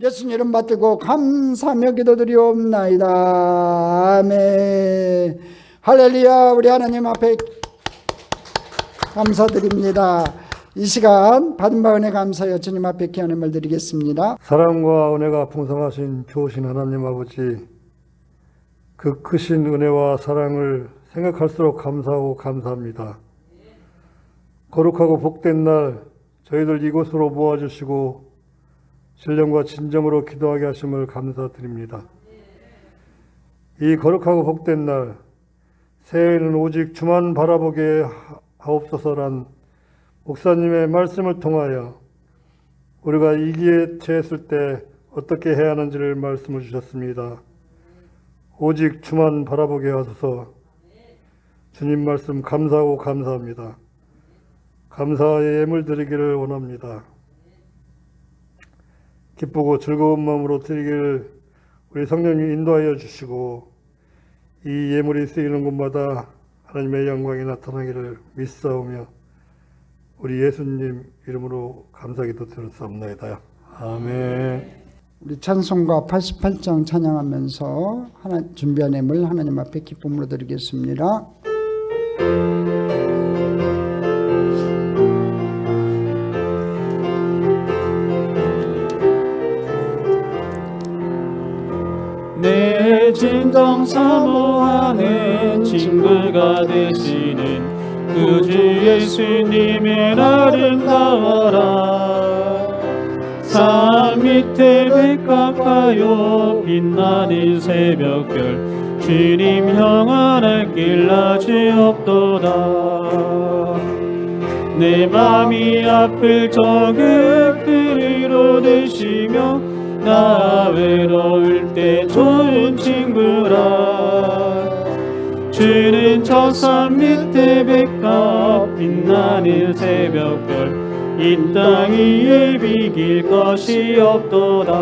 예수님 이름 받들고 감사하며 기도드리옵나이다. 아멘. 할렐루야. 우리 하나님 앞에 감사드립니다. 이 시간 받은 바 은혜 감사하여 주님 앞에 기원함을 드리겠습니다. 사랑과 은혜가 풍성하신 좋으신 하나님 아버지, 그 크신 은혜와 사랑을 생각할수록 감사하고 감사합니다. 거룩하고 복된 날 저희들 이곳으로 모아주시고 신령과 진정으로 기도하게 하심을 감사드립니다. 이 거룩하고 복된 날 새해에는 오직 주만 바라보게 하옵소서란 목사님의 말씀을 통하여 우리가 이기에 처했을 때 어떻게 해야 하는지를 말씀을 주셨습니다. 오직 주만 바라보게 하소서. 주님 말씀 감사하고 감사합니다. 감사의 예물 드리기를 원합니다. 기쁘고 즐거운 마음으로 드리기를 우리 성령님 인도하여 주시고 이 예물이 쓰이는 곳마다 하나님의 영광이 나타나기를 믿사오며 우리 예수님 이름으로 감사기도 드렸사옵나이다. 아멘. 우리 찬송가 88장 찬양하면서 준비한 예물 하나님 앞에 기쁨으로 드리겠습니다. 내 진정 사모하는 친구가 되시는 구주 예수님의 아름다워라. 산 밑에 백합하여 빛나는 새벽별 주님 형안할 길 아주 없도다. 내 맘이 아플 적에 그리로 드시며 나 외로울 때 좋은 친구라. 주는 저 산 밑에 백합 빛나는 새벽별 이 땅 위에 비길 것이 없도다.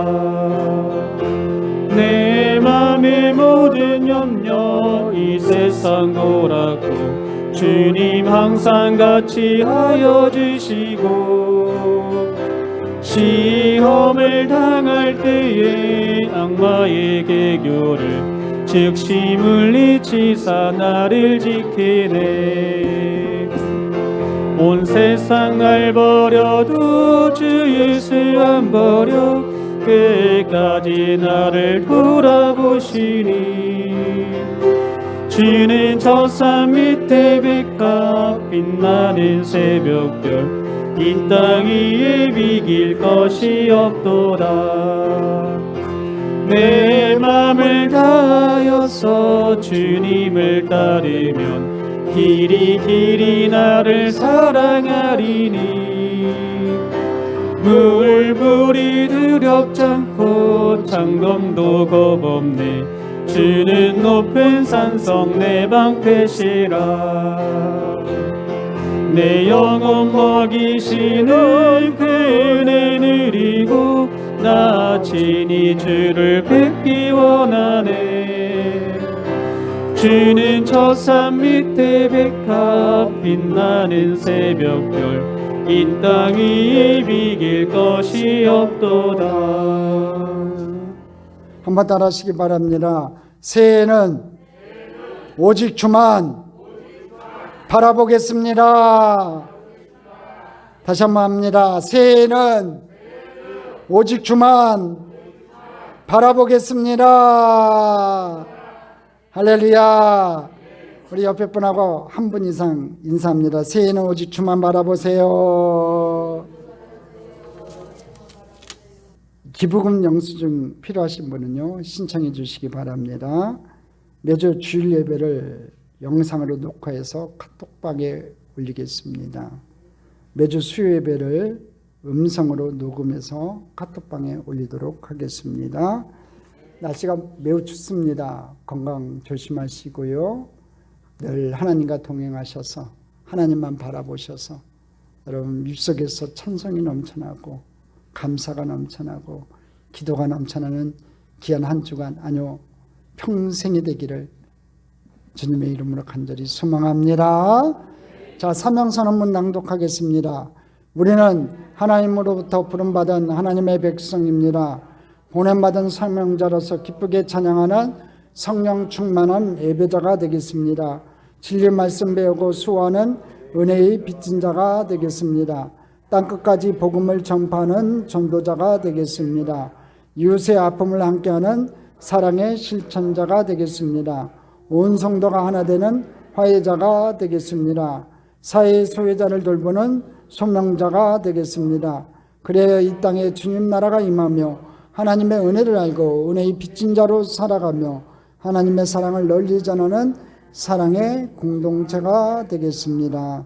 내 맘의 모든 염려 이 세상 고라고 주님 항상 같이 하여 주시고 시험을 당할 때에 악마의 계교를 즉시 물리치사 나를 지키네. 온 세상 날 버려도 주 예수 안 버려 끝까지 나를 돌아보시니. 주는 저 산 밑에 백합 빛나는 새벽별 이 땅 위에 비길 것이 없도다. 내 맘을 다하여서 주님을 따르면 길이 나를 사랑하리니. 물불이 두렵지 않고 장검도 겁없네. 주는 높은 산성 내 방패시라. 내 영혼 먹이시는 그 은혜 누리고 나 친히 주를 뵙기 원하네. 주는 저 산 밑에 백합 빛나는 새벽별 이 땅 위에 비길 것이 없도다. 한번 따라하시기 바랍니다. 새해에는 오직 주만 바라보겠습니다. 다시 한번 합니다. 새해에는 오직 주만 바라보겠습니다. 할렐루야. 우리 옆에 분하고 한 분 이상 인사합니다. 새해에는 오직 주만 바라보세요. 기부금 영수증 필요하신 분은요 신청해 주시기 바랍니다. 매주 주일 예배를 영상으로 녹화해서 카톡방에 올리겠습니다. 매주 수요 예배를 음성으로 녹음해서 카톡방에 올리도록 하겠습니다. 날씨가 매우 춥습니다. 건강 조심하시고요. 늘 하나님과 동행하셔서 하나님만 바라보셔서 여러분 입속에서 찬송이 넘쳐나고 감사가 넘쳐나고 기도가 넘쳐나는 귀한 한 주간 아니요 평생이 되기를 주님의 이름으로 간절히 소망합니다. 자, 사명선언문 낭독하겠습니다. 우리는 하나님으로부터 부름받은 하나님의 백성입니다. 보냄받은 사명자로서 기쁘게 찬양하는 성령 충만한 예배자가 되겠습니다. 진리 말씀 배우고 수호하는 은혜의 빚진 자가 되겠습니다. 땅끝까지 복음을 전파하는 전도자가 되겠습니다. 이웃의 아픔을 함께하는 사랑의 실천자가 되겠습니다. 온 성도가 하나 되는 화해자가 되겠습니다. 사회의 소외자를 돌보는 소명자가 되겠습니다. 그래야 이 땅에 주님 나라가 임하며 하나님의 은혜를 알고 은혜의 빚진 자로 살아가며 하나님의 사랑을 널리 전하는 사랑의 공동체가 되겠습니다.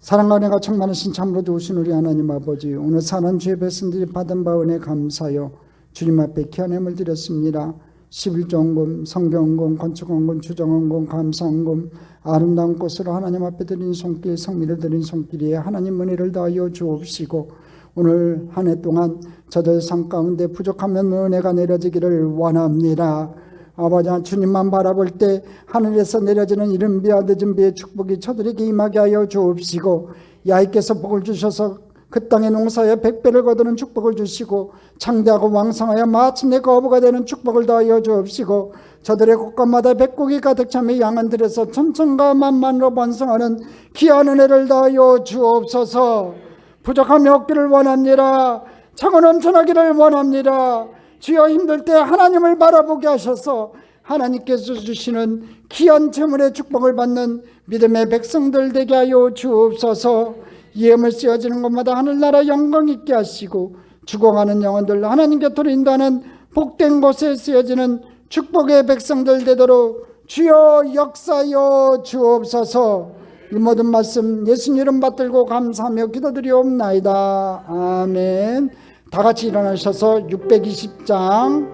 사랑과 은혜가 충만하신 참으로 좋으신 우리 하나님 아버지, 오늘 사는 주의 백성들이 받은 바 은혜 감사하여 주님 앞에 기한함을 드렸습니다. 11조헌금, 성경헌금, 건축헌금, 주정헌금, 감사헌금, 아름다운 꽃으로 하나님 앞에 드린 손길, 성미를 드린 손길에 하나님 은혜를 다하여 주옵시고 오늘 한 해 동안 저들 삶 가운데 부족하면 은혜가 내려지기를 원합니다. 아버지, 주님만 바라볼 때 하늘에서 내려지는 이른 비와 늦은 비의 축복이 저들에게 임하게 하여 주옵시고 야훼께서 복을 주셔서 그 땅의 농사에 100배를 거두는 축복을 주시고 창대하고 왕성하여 마침내 거부가 되는 축복을 더하여 주옵시고 저들의 곳간마다 백국이 가득 차며 양안들에서 천천과 만만으로 번성하는 귀한 은혜를 더하여 주옵소서. 부족함이 없기를 원합니다. 차고 넘쳐나기를 원합니다. 주여 힘들 때 하나님을 바라보게 하셔서 하나님께서 주시는 귀한 재물의 축복을 받는 믿음의 백성들 되게 하여 주옵소서. 예물 쓰여지는 곳마다 하늘나라 영광 있게 하시고 죽어가는 영혼들 하나님 곁으로 인도하는 복된 곳에 쓰여지는 축복의 백성들 되도록 주여 역사하여 주옵소서. 이 모든 말씀 예수님 이름 받들고 감사하며 기도드리옵나이다. 아멘. 다 같이 일어나셔서 620장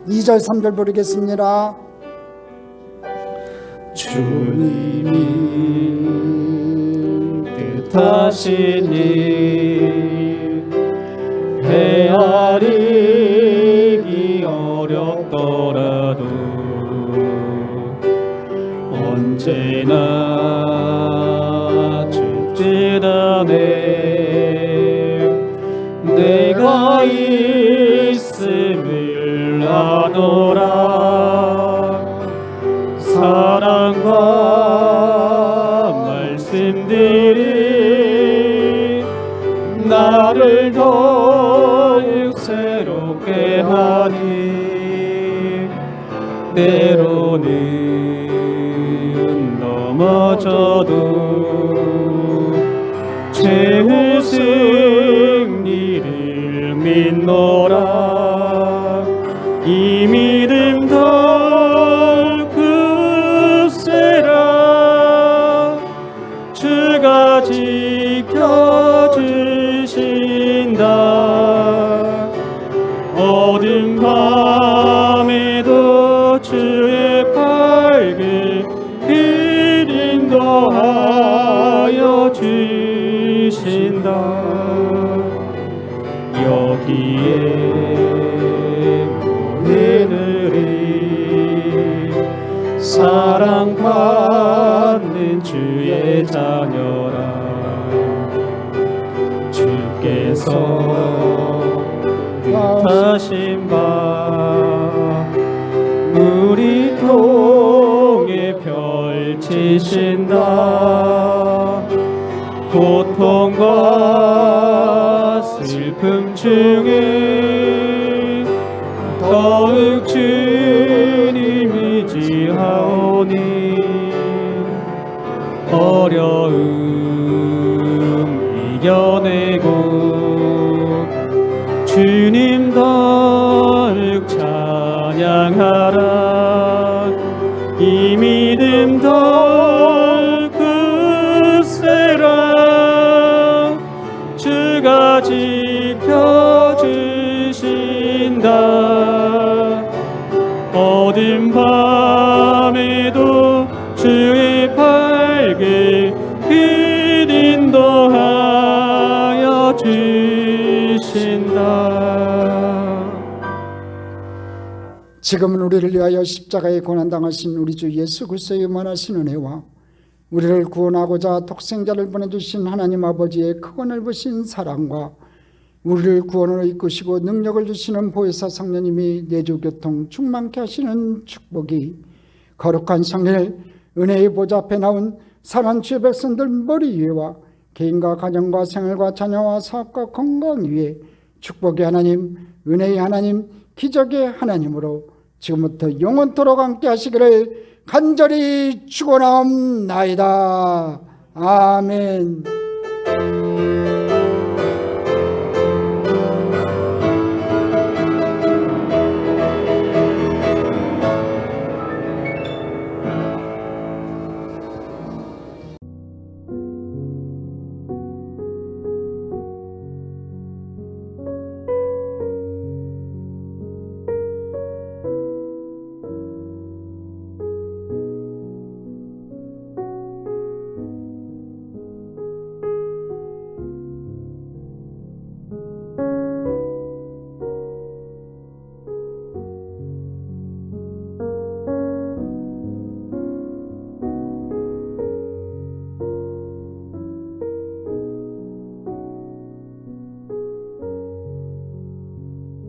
2절 3절 부르겠습니다. 주님이 뜻하신 일 헤아리기 어렵더라도 언제나 주뜻하네 내가 있음을 아노라 사랑과 말씀들이 나를 더욱 새롭게 하니 때로는 넘어져도 죄의 승리를 믿노라 이 믿음 더 굳세라 주가 지켜주신다 어두운 밤에도 주의 밝은 빛 인도하여 주신다 여기에 모이느리 사랑받는 주의 자녀라 주께서 뜻하신 바 우리 통해 펼치신다 고통과 슬픔 중에 더욱 주님 의지하오니 어려움 이겨내고 주님 더욱 찬양하라 이 믿음 더욱 굳세라 주가 지켜주신다 어두운 밤에도 주의 밝은 빛 인도하여 주신다 지금은 우리를 위하여 십자가에 고난당하신 우리 주 예수 그리스도의 원하신 은혜와 우리를 구원하고자 독생자를 보내주신 하나님 아버지의 크고 넓으신 사랑과 우리를 구원으로 이끄시고 능력을 주시는 보혜사 성령님이 내주교통 충만케 하시는 축복이 거룩한 성일 은혜의 보좌 앞에 나온 사랑하는 주의 백성들 머리 위에와 개인과 가정과 생활과 자녀와 사업과 건강 위에 축복의 하나님, 은혜의 하나님, 기적의 하나님으로 지금부터 영원토록 함께 하시기를 간절히 축원하옵나이다. 아멘.